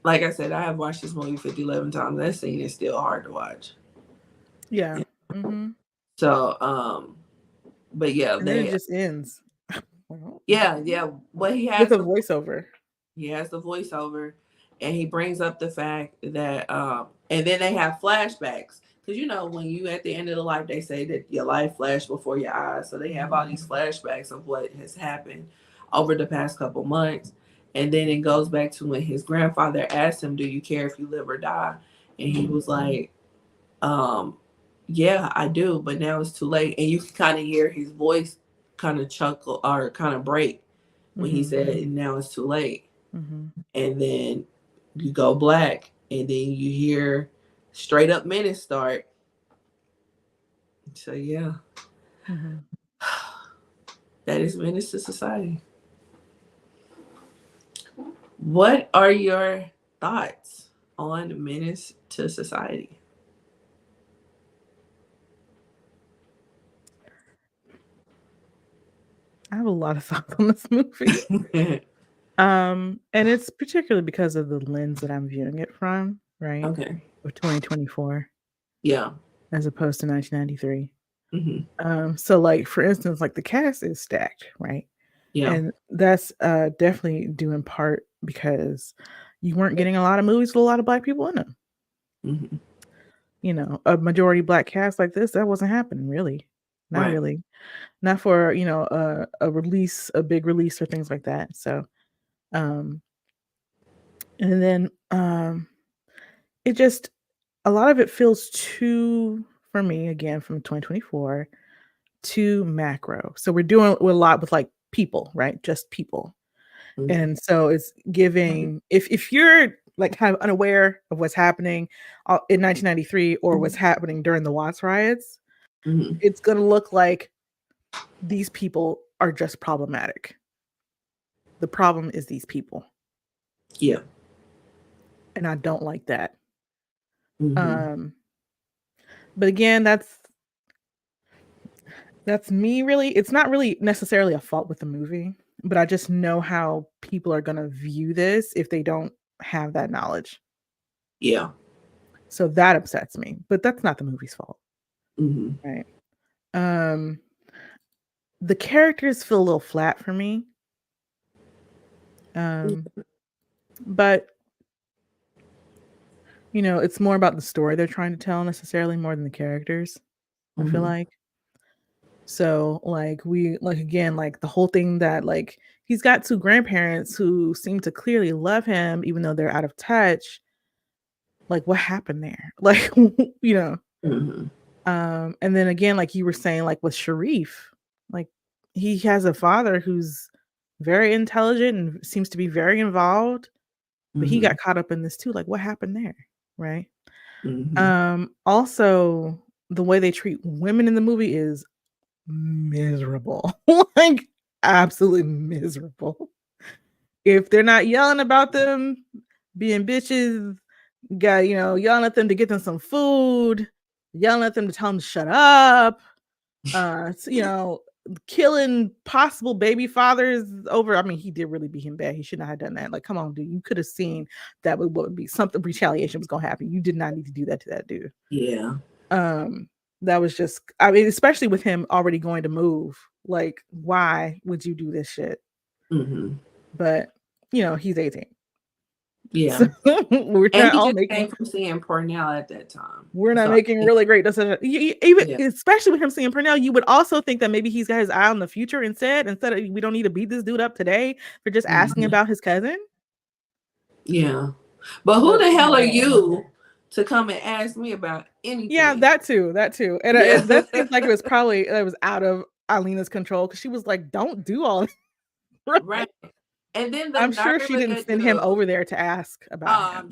like I said, I have watched this movie 50, 11 times. That scene is still hard to watch. Yeah. Mm-hmm. So, but yeah, And then it just ends. Well, yeah. What he with has a the voiceover. He has the voiceover, and he brings up the fact that, and then they have flashbacks. Because, when you at the end of the life, they say that your life flashed before your eyes. So they have all these flashbacks of what has happened over the past couple months. And then it goes back to when his grandfather asked him, "Do you care if you live or die?" And he was like, "Yeah, I do, but now it's too late." And you can kind of hear his voice kind of chuckle or kind of break when he said, "Now it's too late." And then you go black, and then you hear straight up Menace start. So yeah, that is Menace to Society. What are your thoughts on Menace to Society? I have a lot of thoughts on this movie. And it's particularly because of the lens that I'm viewing it from, right? Okay. Of 2024. Yeah. As opposed to 1993. Mm-hmm. So like for instance, like the cast is stacked, right? Yeah. And that's definitely due in part because you weren't getting a lot of movies with a lot of Black people in them. Mm-hmm. A majority Black cast like this, that wasn't happening really. Not Right. really. Not for, a release, a big release or things like that. So and then it just a lot of it feels too, for me, again from 2024, too macro. So we're doing a lot with like people, right? Just people. Mm-hmm. And so it's giving, if you're like kind of unaware of what's happening in 1993 or what's happening during the Watts riots, Mm-hmm. it's going to look like these people are just problematic. The problem is these people. Yeah. And I don't like that. Mm-hmm. But again, that's me really. It's not really necessarily a fault with the movie, but I just know how people are going to view this if they don't have that knowledge. Yeah. So that upsets me, but that's not the movie's fault. Mm-hmm. Right. The characters feel a little flat for me. But it's more about the story they're trying to tell necessarily more than the characters. I feel like. So again, like the whole thing that like he's got two grandparents who seem to clearly love him even though they're out of touch. Like what happened there? Like, Mm-hmm. And then again, like you were saying, like with Sharif, like he has a father who's very intelligent and seems to be very involved, but he got caught up in this too. Like what happened there? Right. Also the way they treat women in the movie is miserable. Like absolutely miserable. If they're not yelling about them being bitches, yelling at them to get them some food, yelling at them to tell them to shut up, killing possible baby fathers over. I mean, he did really beat him bad. He should not have done that. Like, come on, dude. You could have seen that would be something, retaliation was gonna happen. You did not need to do that to that dude. Yeah. That was just, I mean, especially with him already going to move. Like, why would you do this shit? But he's 18. Yeah. So we're And not he all just making. came from seeing Purnell at that time. We're not making really great decisions. Even especially with him seeing Purnell, you would also think that maybe he's got his eye on the future instead of we don't need to beat this dude up today for just asking about his cousin. Yeah. But who the hell are you to come and ask me about anything? Yeah, that too. And that seems like it was out of Alina's control because she was like, don't do all this. Right. And then I'm sure she didn't send him over there to ask about him.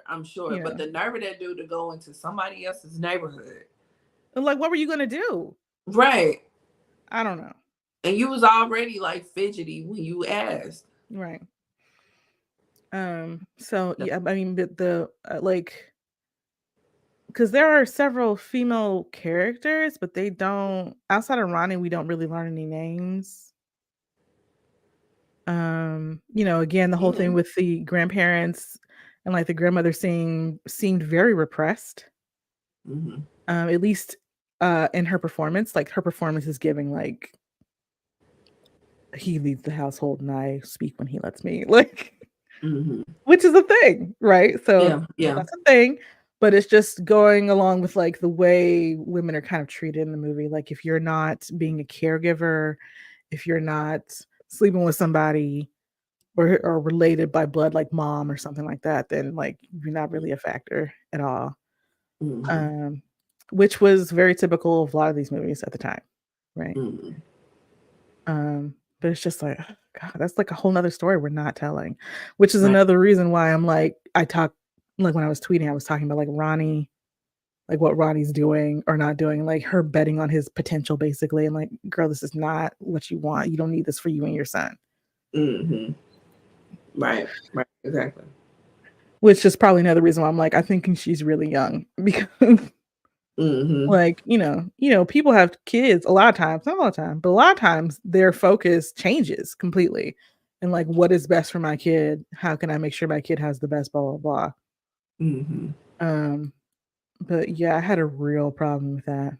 I'm sure. But the nerve of that dude to go into somebody else's neighborhood. Like, what were you going to do? Right. I don't know. And you was already like fidgety when you asked. Right. So yeah, I mean, but the because there are several female characters, but they don't, outside of Ronnie, we don't really learn any names. Again, the whole thing with the grandparents and like the grandmother seemed very repressed. At least in her performance. Like her performance is giving like he leads the household and I speak when he lets me. Like which is a thing, right? So Yeah. that's a thing. But it's just going along with like the way women are kind of treated in the movie. Like if you're not being a caregiver, if you're not sleeping with somebody or related by blood like mom or something like that, then like you're not really a factor at all. Which was very typical of a lot of these movies at the time, right? But it's just like, God, that's like a whole nother story we're not telling, which is another reason why I'm like, like when I was tweeting, I was talking about like Ronnie, like what Ronnie's doing or not doing, like her betting on his potential basically. And like, girl, this is not what you want. You don't need this for you and your son. Right, exactly. Which is probably another reason why I'm like, I think she's really young because like, you know, people have kids a lot of times, not all the time, but a lot of times their focus changes completely. And like, what is best for my kid? How can I make sure my kid has the best blah, blah, blah. But yeah, I had a real problem with that.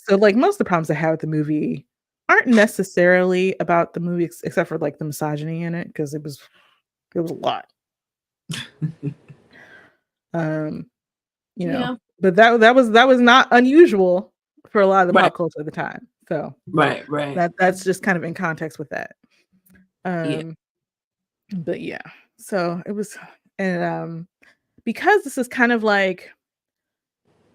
So like most of the problems I have with the movie aren't necessarily about the movie, except for like the misogyny in it, because it was a lot. You know, but that was not unusual for a lot of the pop culture at the time. So right. That's just kind of in context with that. But yeah, so it was, and because this is kind of like,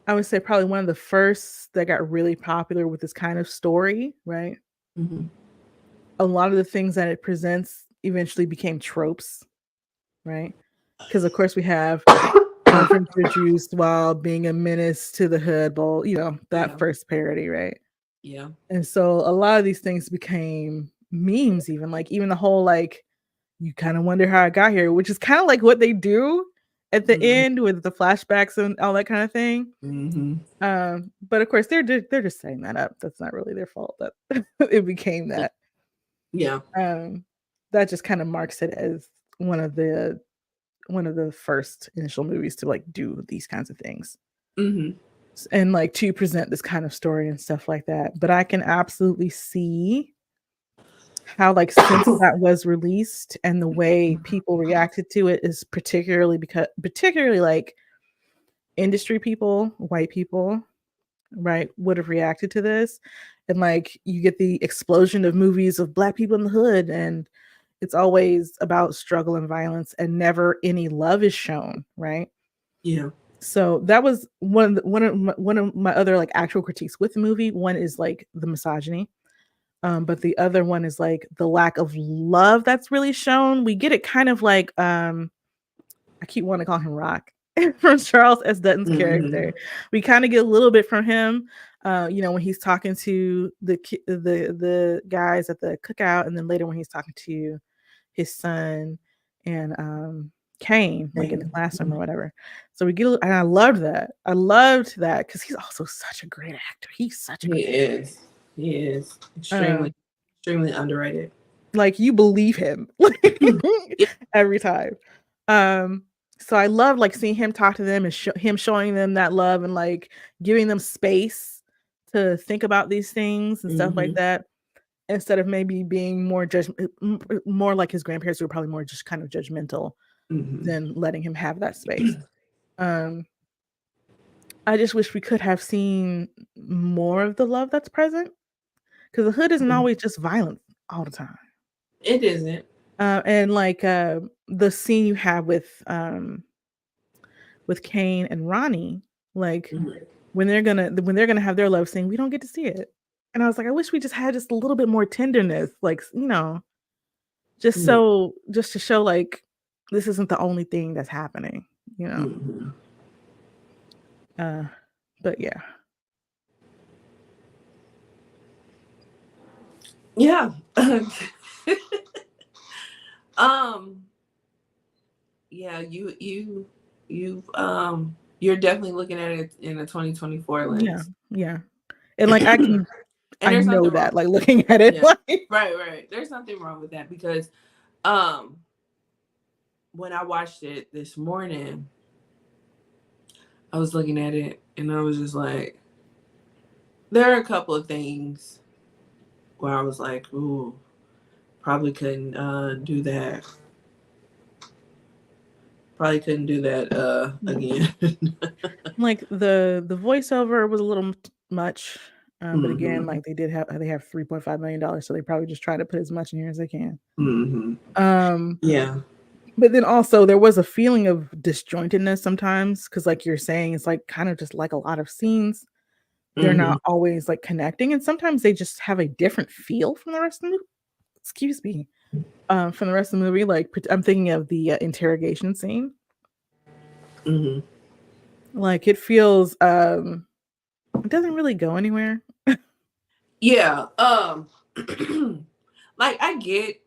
I would say probably one of the first that got really popular with this kind of story, right? A lot of the things that it presents eventually became tropes, right? Because of course we have introduced while being a menace to the hood, well, you know, that first parody, right? Yeah. And so a lot of these things became memes, even the whole like, you kind of wonder how I got here, which is kind of like what they do at the end with the flashbacks and all that kind of thing. But of course they're just setting that up. That's not really their fault that it became that. Yeah. That just kind of marks it as one of the first initial movies to like do these kinds of things. And like to present this kind of story and stuff like that. But I can absolutely see how like since that was released and the way people reacted to it is particularly like industry people, white people, right, would have reacted to this. And like you get the explosion of movies of Black people in the hood, and it's always about struggle and violence and never any love is shown, right? Yeah. So that was one of my other like actual critiques with the movie. One is like the misogyny. But the other one is like the lack of love that's really shown. We get it kind of like I keep wanting to call him Rock from Charles S. Dutton's character. We kind of get a little bit from him, you know, when he's talking to the guys at the cookout, and then later when he's talking to his son and Kane, like in the classroom or whatever. So we get, and I loved that. I loved that because he's also such a great actor. He's such a great actor. He is extremely underrated. Like you believe him every time. So I love like seeing him talk to them and him showing them that love and like giving them space to think about these things and stuff like that, instead of maybe being more like his grandparents who were probably more just kind of judgmental than letting him have that space. I just wish we could have seen more of the love that's present, because the hood isn't always just violent all the time. It isn't. And like the scene you have with Kane and Ronnie, like when they're gonna have their love scene, we don't get to see it. And I was like, I wish we just had just a little bit more tenderness, like, you know, just to show like this isn't the only thing that's happening, you know. But yeah. Yeah. Yeah, you're definitely looking at it in a 2024 lens. Yeah. And like I can and I know that, like looking at it. Like, right. There's nothing wrong with that, because when I watched it this morning, I was looking at it And I was just like, there are a couple of things where I was like, ooh, probably couldn't do that. Probably couldn't do that again. Like the voiceover was a little much, but again, Mm-hmm. like they have $3.5 million, so they probably just try to put as much in here as they can. Mm-hmm. Um, Yeah. but then also there was a feeling of disjointedness sometimes because, like you're saying, it's like kind of just like a lot of scenes. They're Mm-hmm. not always like connecting, and sometimes they just have a different feel from the rest of the movie. Excuse me, from the rest of the movie. Like I'm thinking of the interrogation scene. Mm-hmm. Like it feels it doesn't really go anywhere. Yeah. Like I get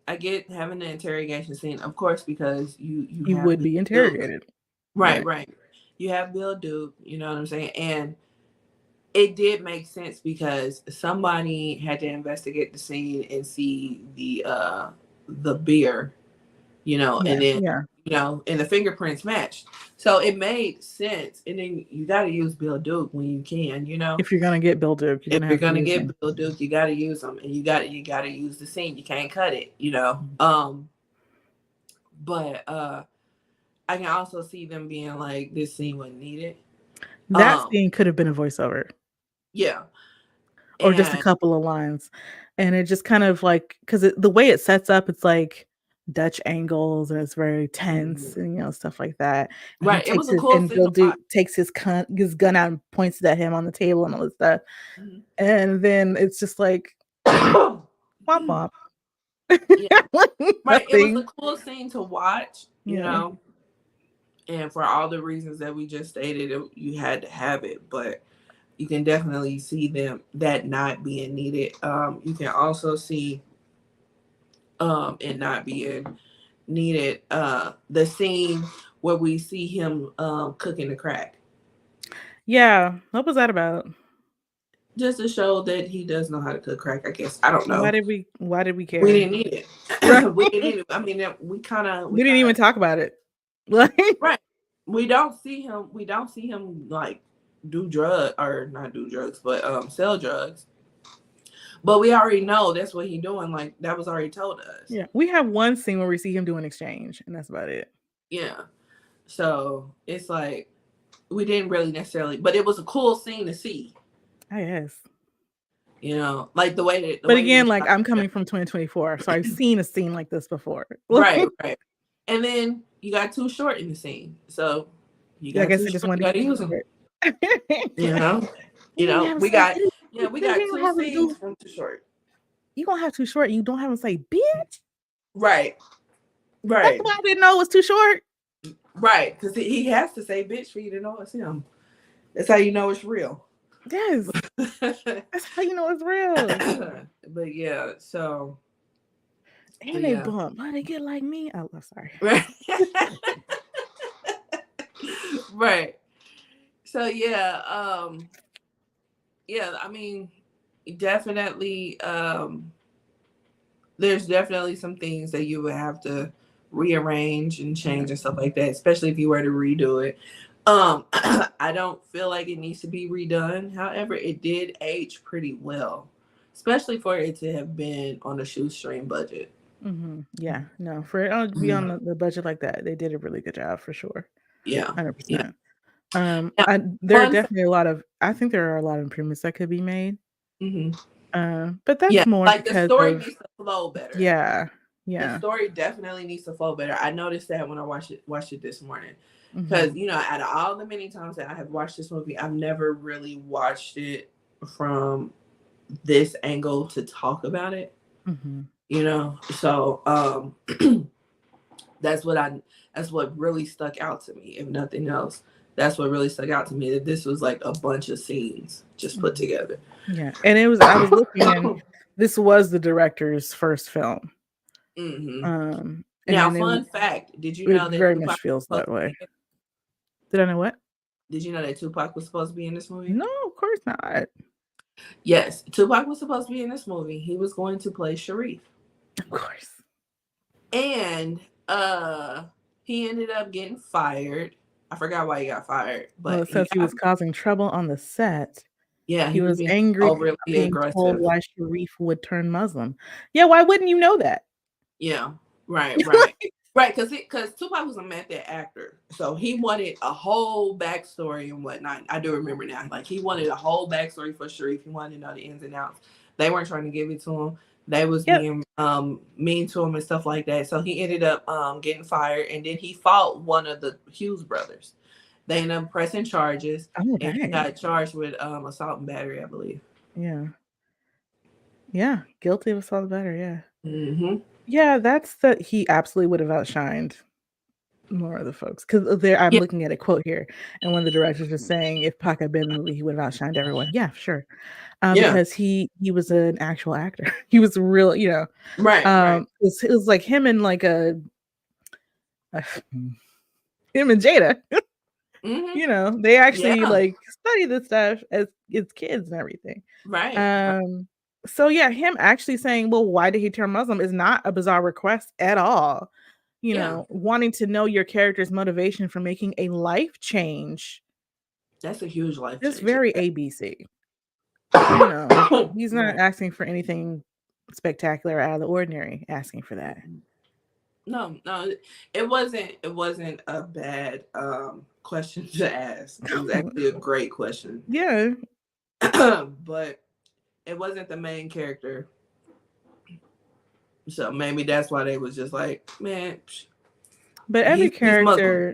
having the interrogation scene, of course, because you You have would Bill be Duke. interrogated. Right, Right. right. You have Bill Duke, you know what I'm saying? And it did make sense because somebody had to investigate the scene and see the beer, Yeah. and then Yeah. and the fingerprints matched. So it made sense. And then you got to use Bill Duke when you can, If you're gonna get Bill Duke, you're if gonna you're have to gonna use get him. Bill Duke, you got to use them, and you got to use the scene. You can't cut it. But I can also see them being like, this scene wasn't needed. That Um, scene could have been a voiceover yeah, or just a and couple of lines, and it just kind of like because the way it sets up, it's like Dutch angles and it's very tense and stuff like that. And he right, it takes was a his cool and scene Bill to watch. Duke takes his gun out and points it at him on the table and all this stuff, Mhm. and then it's just like wop wop, Yeah, like right. It was a nothing. cool scene to watch, Yeah. and for all the reasons that we just stated, you had to have it. But you can definitely see that not being needed. You can also see it not being needed. The scene where we see him cooking the crack, Yeah. What was that about? just to show that he does know how to cook crack. I guess I don't Why know. did we We care? didn't need Right. it. We didn't need it. I mean, we We didn't kind even of talk about it. Like right. We don't see him. We don't see him like do drug or not do drugs, but sell drugs. But we already know that's what he's doing. Like that was already told us. yeah, we have one scene where we see him do an exchange, and that's about it. Yeah. So it's like we didn't really necessarily, but it was a cool scene to see. I guess. Like the way that But he again, was like shot. I'm coming from 2024, so I've seen a scene like this before. Right, right. And then you got Too Short in the scene, so you I got guess Too I just Short. You wanted got to to use them. You know, You gonna have him we say got bitch? we You got gonna two have him scenes do? from Too Short. You gonna have too short? You don't have him say bitch? Right, That's right, why I didn't know it was too short. right. Because he has to say bitch for you to know it's him. That's how you know it's real. Yes, that's how you know it's real. But yeah, And they yeah, bump. Why they get like me? Oh, I'm sorry. right, right. So yeah. I mean, definitely. There's definitely some things that you would have to rearrange and change and stuff like that, especially if you were to redo it. I don't feel like it needs to be redone. However, it did age pretty well, especially for it to have been on a shoestring budget. Yeah, no, for it to be on the budget like that, they did a really good job for sure. Yeah, yeah. 100%. Now, There are fun definitely a lot of. I think there are a lot of improvements that could be made. Mhm. But Yeah, that's more like the because story of needs to flow better. yeah, The yeah. story definitely needs to flow better. I noticed that when I watched it this morning. Mhm. Because out of all the many times that I have watched this movie, I've never really watched it from this angle to talk about it. Mhm. So that's what really stuck out to me. If nothing else, that's what really stuck out to me. That this was like a bunch of scenes just put Mhm. together. Yeah, and it was. I was looking, and this was the director's first film. hmm Now, And fun fact: did you it know that very Tupac much feels was that supposed to be way. in it? Did I know what? Did you know that Tupac was supposed to be in this movie? No, of course not. Yes, Tupac was supposed to be in this movie. He was going to play Sharif. Of course. And he ended up getting fired. I forgot why he got fired, Well, but it says he was causing trouble on the set. yeah, He he was was being angry overly about being told aggressive. why Sharif would turn Muslim. Yeah, why wouldn't you know that? Yeah, right. Right, because Tupac was a method actor, so he wanted a whole backstory and whatnot. I do remember now, like he wanted a whole backstory for Sharif. He wanted to know the ins and outs. They weren't trying to give it to him. They was Yep. being mean to him and stuff like that. So he ended up getting fired, and then he fought one of the Hughes brothers. They ended up pressing charges, Oh, and he dang. got charged with assault and battery, I believe. Yeah, guilty of assault and battery. Yeah. Mm-hmm. Yeah, that's that he absolutely would have outshined more of the folks. Because I'm Yeah, looking at a quote here, and one of the directors is saying if Pac had been in the movie, he would have outshined everyone. Yeah, sure. yeah, Because he was an actual actor. He was real, right. it was like him and like him and Jada. Mm-hmm. They actually Yeah, like study this stuff as kids and everything. right. So yeah, him actually saying, well, why did he turn Muslim is not a bizarre request at all. Yeah, Wanting to know your character's motivation for making a life change, that's a huge life just change. very ABC. He's not Right. asking for anything spectacular out of the ordinary, asking for that. No, it wasn't a bad question to ask. It was actually a great question. Yeah. But it wasn't the main character. So maybe that's why they was just like, man, But he's Muslim.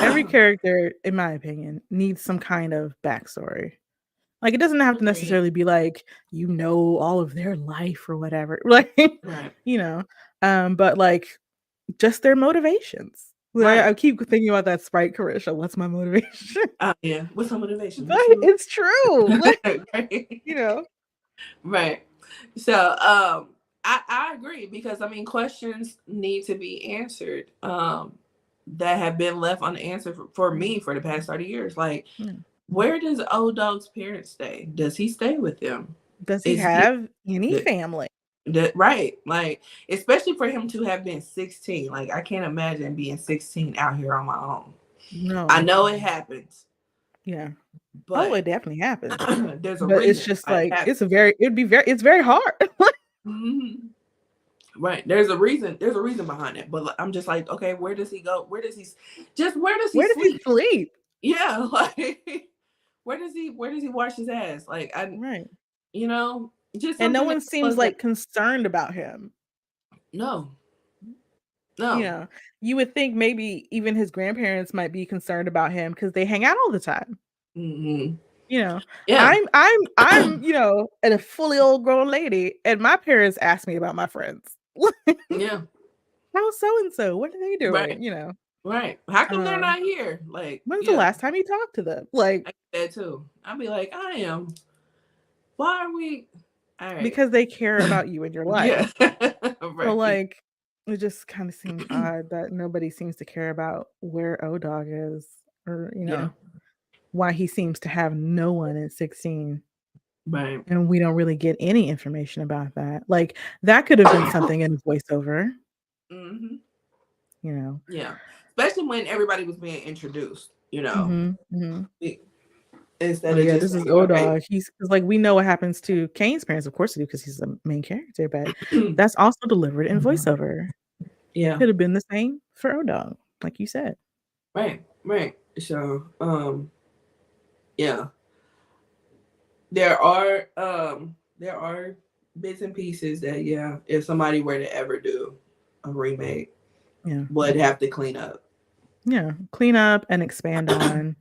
every character, in my opinion, needs some kind of backstory. Like, it doesn't have to Agreed. necessarily be like, all of their life or whatever. Like, Right. but like just their motivations. Like, Right. I keep thinking about that Sprite commercial. What's my motivation? Yeah. What's some motivation? But What you it's true. Like, right. you know. Right. So I agree because I mean questions need to be answered that have been left unanswered for me for the past 30 years. Like, Yeah. where does old dog's parents stay? Does he stay with them? Does he Is he have any family? right? Like, especially for him to have been 16. Like, I can't imagine being 16 out here on my own. I No. know it happens, Yeah. Oh, it but definitely happens. there's a But it's reason just why it like happens. it's very hard. Mhm. Right. There's a reason. There's a reason behind it. But I'm just like, okay, where does he go? Where does he Where does he sleep? sleep? Yeah, like where does he wash his ass? Like Right. just And no something that one seems was that like concerned about him. no, You no. know, you would think maybe even his grandparents might be concerned about him because they hang out all the time. Hmm. You know, Yeah. I'm and a fully old grown lady, and my parents ask me about my friends. Yeah. How's so and so? What are they Right. doing? Right. How come they're Um, not here? Like, when's the yeah, last time you talked to them? Like, I get that too. I'll be like, I am. Why are we all right? because they care about you and your life. Yeah. So, Right. like, it just kind of seems odd that nobody seems to care about where O Dog is, or Yeah. why he seems to have no one at 16. Right. And we don't really get any information about that. Like, that could have been something in a voiceover, Hmm. you know? Yeah. Especially when everybody was being introduced, Mhm. instead Oh, of yeah, just this is saying, O okay. Dog. He's 'cause, like, we know what happens to Kane's parents, of course we do, because he's the main character, but that's also delivered in voiceover. Yeah. Could have been the same for O Dog, like you said. Right. So, yeah. There are bits and pieces that, yeah, if somebody were to ever do a remake, Yeah. would have to clean up. Yeah, clean up and expand on,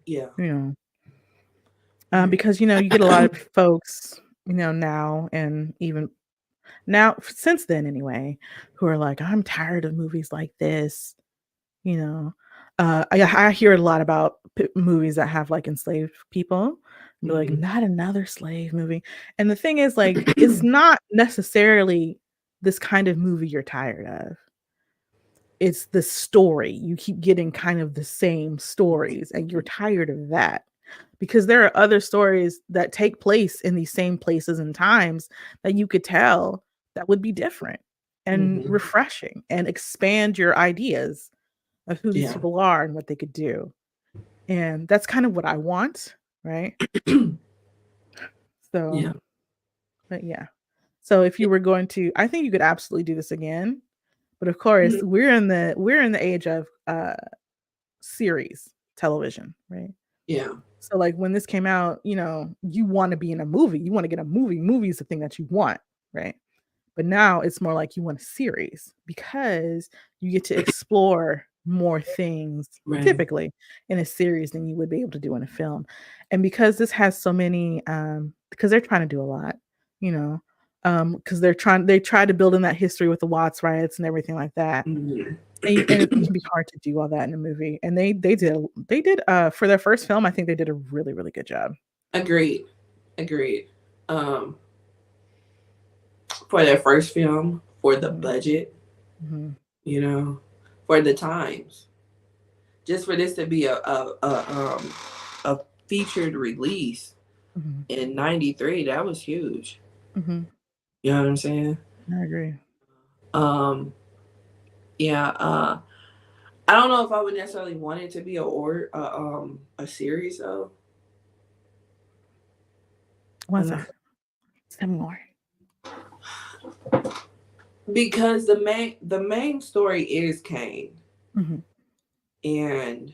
Yeah. you because, you get a lot of folks, now and even now since then anyway, who are like, "I'm tired of movies like this." You know, I hear a lot about movies that have like enslaved people. And be like, Mhm. not another slave movie. And the thing is, like, it's not necessarily this kind of movie you're tired of. It's the story. You keep getting kind of the same stories, and you're tired of that because there are other stories that take place in these same places and times that you could tell that would be different and Mhm. refreshing and expand your ideas of who these Yeah. people are and what they could do. And that's kind of what I want, right? So, Yeah. but yeah. So if you were going to, I think you could absolutely do this again. But of course, Mhm. we're in the age of series television, right? Yeah. So like when this came out, you want to be in a movie. You want to get a movie. Movie is the thing that you want, right? But now it's more like you want a series because you get to explore more things Right. typically in a series than you would be able to do in a film. And because this has so many because they're trying to do a lot, you know, because they try to build in that history with the Watts riots and everything like that. Mhm. And it can be hard to do all that in a movie. And they did for their first film, I think they did a really, really good job. Agreed. Agreed. Um, for their first film, for the Mhm. budget, Mhm. you know, for the times, just for this to be a featured release Mhm. in '93, that was huge. Mhm. You know what I'm saying? I agree. Um, yeah. I don't know if I would necessarily want it to be a series though. One Uh, second. Tell me more. because the main story is Kane, Mhm. and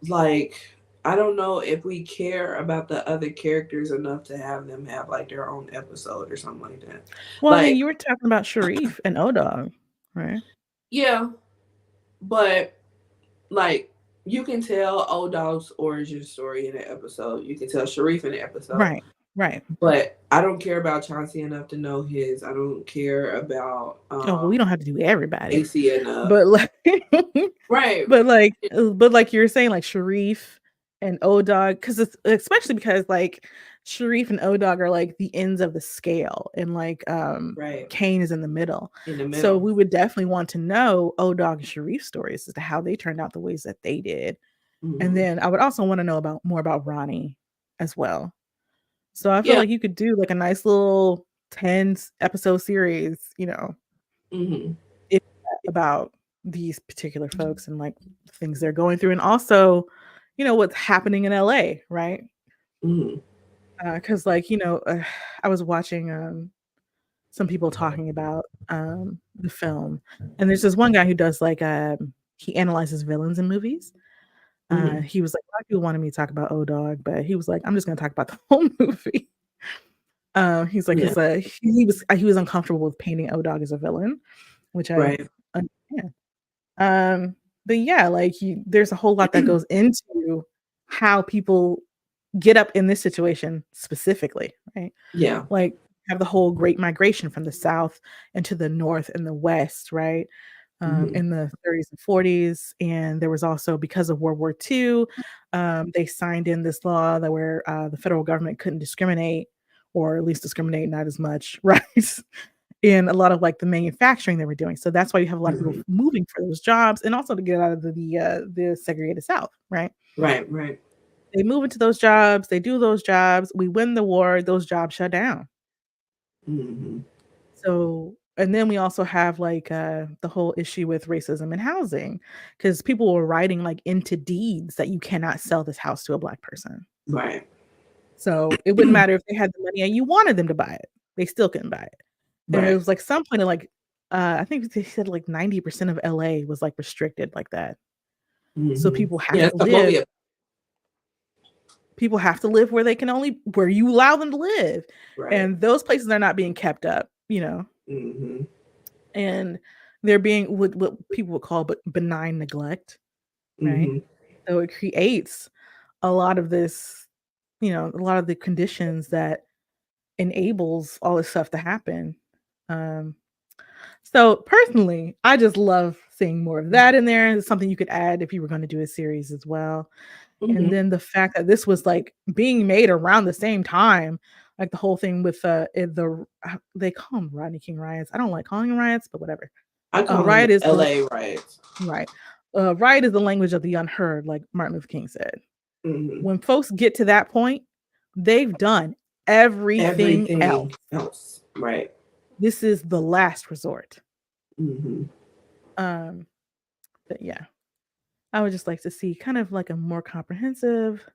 like I don't know if we care about the other characters enough to have them have like their own episode or something like that. Well, I mean, Like, you were talking about Sharif and O-Dog, right? yeah, but like you can tell Old Dog's origin story in an episode. You can tell Sharif in an episode. Right. Right. But I don't care about Chauncey enough to know his. I don't care about Oh, well, we don't have to do everybody. AC enough. But like Right. but like you were saying, like Sharif and O-Dog, because it's especially because like Sharif and O-Dog are like the ends of the scale, and like Right. Kane is in the middle. In the So middle. we would definitely want to know O-Dog and Sharif stories as to how they turned out the ways that they did. And Mm-hmm. then I would also want to know about more about Ronnie as well. So I feel Yeah. like you could do like a nice little 10 episode series, Mm-hmm. if- about these particular folks and like things they're going through, and also, what's happening in LA, right? Mm-hmm. Because like I was watching some people talking about the film, and there's this one guy who does like he analyzes villains in movies. Mm-hmm. He was like, a lot of people wanted me to talk about O-Dog, but he was like, I'm just going to talk about the whole movie. He's like, Yeah. because he was uncomfortable with painting O-Dog as a villain, which I Right. understand. But yeah, like there's a whole lot that goes into how people get up in this situation specifically, right? Yeah. Like have the whole Great Migration from the South into the North and the West, right? Mm-hmm. In the 30s and 40s, and there was also because of World War II, they signed in this law that where the federal government couldn't discriminate, or at least discriminate not as much, right? In a lot of like the manufacturing they were doing. So that's why you have a lot of people Mm-hmm. moving for those jobs, and also to get out of the segregated South, right? Right. Right. They move into those jobs, they do those jobs, we win the war, those jobs shut down. Mm-hmm. So, and then we also have like the whole issue with racism in housing, because people were writing like into deeds that you cannot sell this house to a black person. Right. So it wouldn't matter if they had the money and you wanted them to buy it, they still couldn't buy it. And it Right. was like some point of like I think they said like 90% of LA was like restricted like that. So Mm-hmm. people have Yeah. to It's a movie. live. People have to live where you allow them to live. Right. And those places are not being kept up. Mm-hmm. And they're being what people would call benign neglect, right? Mm-hmm. So it creates a lot of this, a lot of the conditions that enables all this stuff to happen. Um, so personally, I just love seeing more of that in there. It's something you could add if you were going to do a series as well. And Mm-hmm. then the fact that this was like being made around the same time, like the whole thing with they call them Rodney King riots. I don't like calling them riots, but whatever. I call them Riot the is LA riots. right. Riot is the language of the unheard, like Martin Luther King said. Mm-hmm. When folks get to that point, they've done everything else. Everything else. Right. This is the last resort. Mm-hmm. But yeah, I would just like to see kind of like a more comprehensive,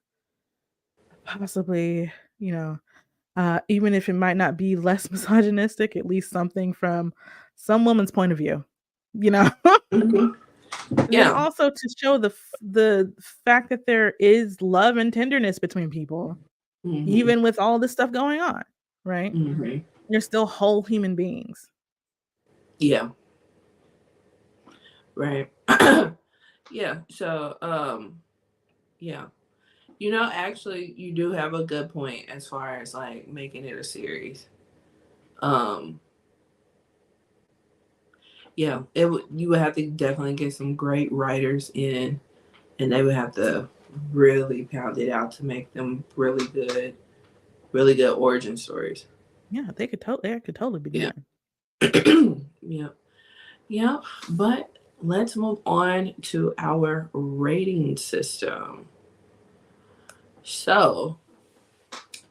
possibly, even if it might not be less misogynistic, at least something from some woman's point of view, you know. Mhm. And then Yeah. also to show the fact that there is love and tenderness between people, Hmm. even with all this stuff going on, right? Hmm. They're still whole human beings. Yeah. Right. Yeah. So, yeah. Actually, you do have a good point as far as like making it a series. Um, yeah, you would have to definitely get some great writers in, and they would have to really pound it out to make them really good origin stories. Yeah, they could totally be Yeah. done. Yeah. Yeah. But let's move on to our rating system. So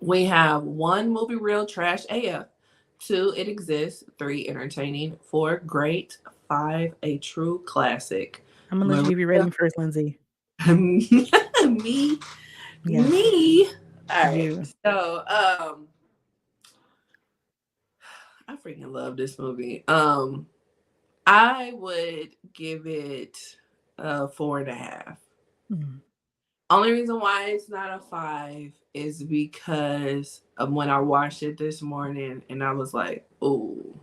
we have 1 movie real trash AF, 2 it exists, 3 entertaining, 4 great, 5 a true classic. I'm gonna let you Maria, give your rating first, Lindsay. me, Yes, me. All right. you. So, I freaking love this movie. I would give it a 4.5. Mm. Only reason why it's not a 5 is because of when I watched it this morning and I was like, oh,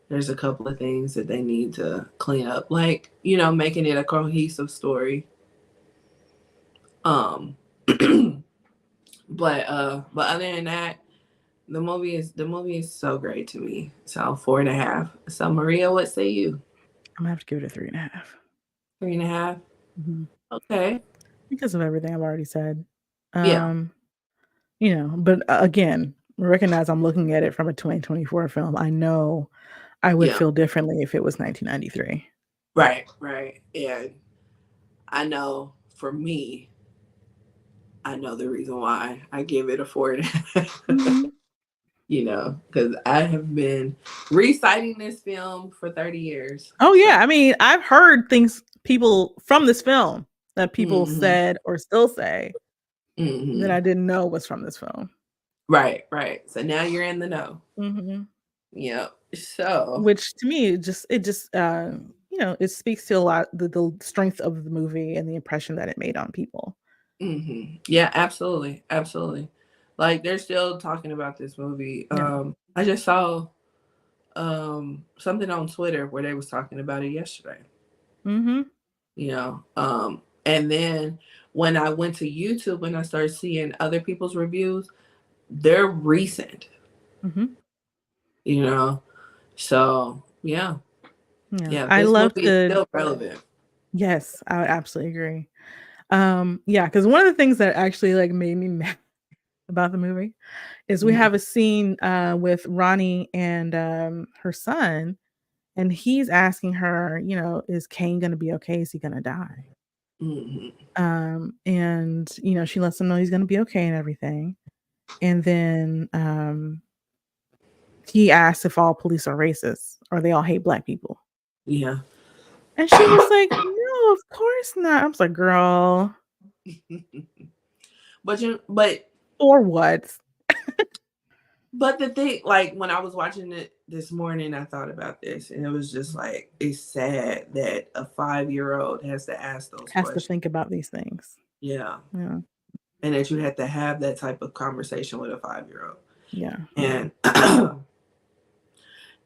there's a couple of things that they need to clean up. Like, making it a cohesive story. Um but other than that, the movie is so great to me. So 4.5. So Maria, what say you? I'm gonna have to give it a 3.5. 3.5? Mm-hmm. Okay. Because of everything I've already said. Yeah. Um, but again, recognize I'm looking at it from a 2024 film. I know I would Yeah. feel differently if it was 1993. Right. And I know for me, I know the reason why I give it a 4.5. Mm-hmm. Because I have been reciting this film for 30 years. Oh So, yeah, I mean, I've heard things people from this film that people hmm said or still say that hmm I didn't know was from this film. right. So now you're in the know. Mm-hmm. Yep. So, Which to me, it speaks to a lot the strength of the movie and the impression that it made on people. yeah, absolutely. Like they're still talking about this movie. Yeah. I just saw something on Twitter where they was talking about it yesterday. Mm-hmm. And then when I went to YouTube and I started seeing other people's reviews, they're recent. Mm-hmm. You know, so yeah, Yeah. yeah, I this love movie is the still relevant. Yes, I would absolutely agree. Yeah, because one of the things that actually like made me mad about the movie is we Mhm. have a scene with Ronnie and her son, and he's asking her, is Kane gonna be okay? Is he gonna die? Mhm. And she lets him know he's gonna be okay and everything. And then he asks if all police are racist or they all hate black people. Yeah. And she was like, no, of course not. I was like, girl, but or what? the thing, like when I was watching it this morning, I thought about this, and it was just like it's sad that a 5-year-old has to ask those Has to questions. think about these things. Yeah, Yeah. and that you had to have that type of conversation with a 5-year-old, Yeah. and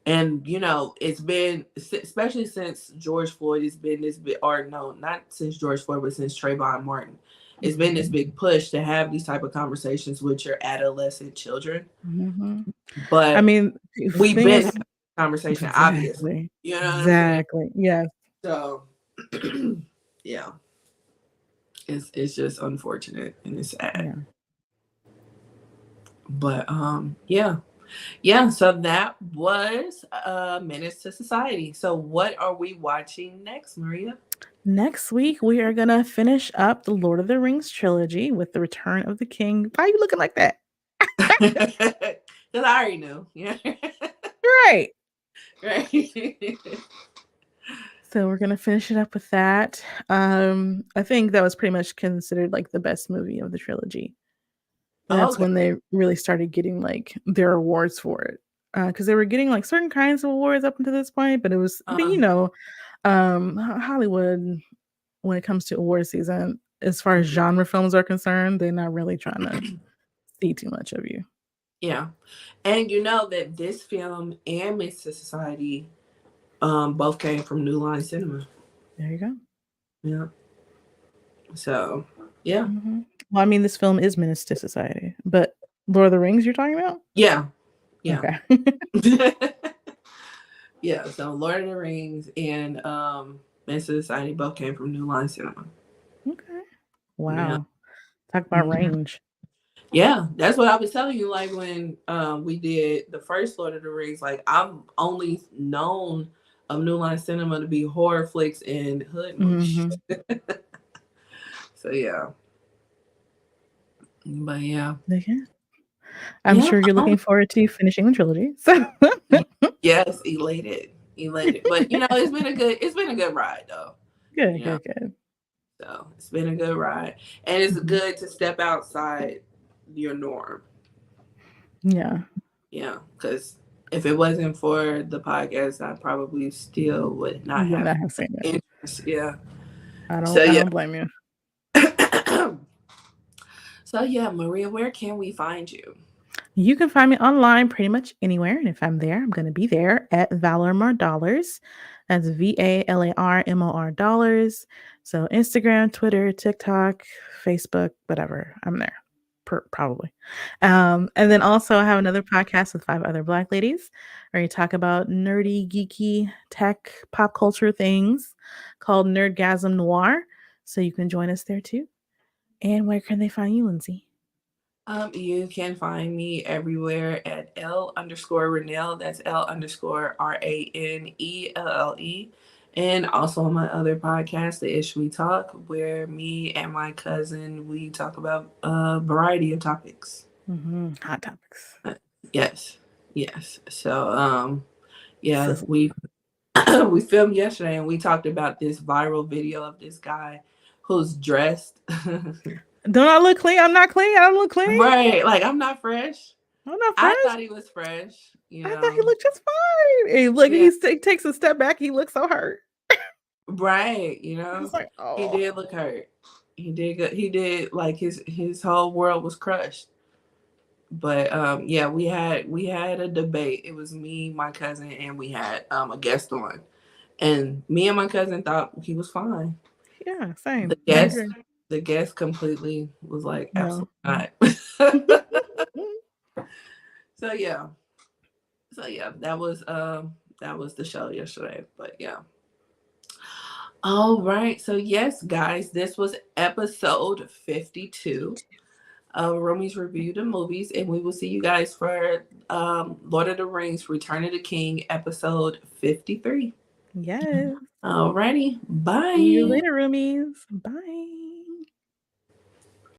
and it's been, especially since George Floyd, it's been this big, or no, not since George Floyd, but since Trayvon Martin, it's been this big push to have these type of conversations with your adolescent children. Mm-hmm. I But mean, the we've thing been is, having a conversation, obviously. exactly. You know what I'm saying? Exactly. Yes. So, yeah, it's just unfortunate and it's sad. Yeah. But yeah. So that was Menace to Society. So what are we watching next, Maria? Next week, we are going to finish up the Lord of the Rings trilogy with the Return of the King. Why are you looking like that? Because I already knew. Yeah. Right. Right. So we're gonna finish it up with that. I think that was pretty much considered like the best movie of the trilogy. That's Okay. when they really started getting like their awards for it. Because they were getting like certain kinds of awards up until this point, but it was, but Uh, Hollywood, when it comes to award season, as far as genre films are concerned, they're not really trying to see too much of you. yeah. And you know that this film and Menace II Society both came from New Line Cinema. There you go. Yeah. So, yeah. Mm-hmm. Well, I mean, this film is Menace to Society, but Lord of the Rings, you're talking about? Yeah. Yeah. Okay. Yeah. So, Lord of the Rings and Menace II Society both came from New Line Cinema. Okay. Yeah. Wow. Talk about range. Yeah, that's what I was telling you. Like when we did the first Lord of the Rings, like I'm only known of New Line Cinema to be horror flicks and hood movies. Mm-hmm. So yeah, but yeah, Okay. I'm yeah. sure you're looking forward to finishing the trilogy. So Yes, elated, elated. But you know, it's been a good ride though. good, You know, good, good. so it's been a good ride, and it's Mm-hmm. good to step outside your norm. Yeah. Yeah, because if it wasn't for the podcast, I probably still would not Would have not have seen it. interest. Yeah. I So don't I yeah. don't blame you. So yeah, Maria, where can we find you? You can find me online pretty much anywhere. And if I'm there, I'm going to be there at Valarmar Dollars. That's VALARMOR Dollars. So Instagram, Twitter, TikTok, Facebook, whatever. I'm there. Probably. And then also I have another podcast with 5 other Black ladies where we talk about nerdy, geeky, tech, pop culture things called Nerdgasm Noir. So you can join us there too. And where can they find you, Lindsay? You can find me everywhere at L_Ranelle. That's L_RANELLE. And also on my other podcast, The Ish We Talk, where me and my cousin, we talk about a variety of topics. Mm-hmm. Hot topics. Yes. Yes. So, yeah, Sizzle. we filmed yesterday and we talked about this viral video of this guy who's dressed. Don't I look clean? I'm not clean. I don't look clean. Right. Like I'm not fresh. I'm not I fresh. thought he was fresh, you I thought he know. looked just fine. And look, Yeah. he takes a step back. He looks so hurt. Right, you I know. was like, He oh. did look hurt. He did good. He did like his whole world was crushed. But yeah, we had a debate. It was me, my cousin, and we had a guest on. And me and my cousin thought he was fine. Yeah, same. The I guest agree. the guest completely was like No. absolutely not. So yeah. So yeah, that was the show yesterday. But yeah. All right. So yes, guys, this was episode 52 of Roomies Review the Movies, and we will see you guys for Lord of the Rings Return of the King episode 53. Yes. Alrighty. See you Bye. later, roomies. Bye.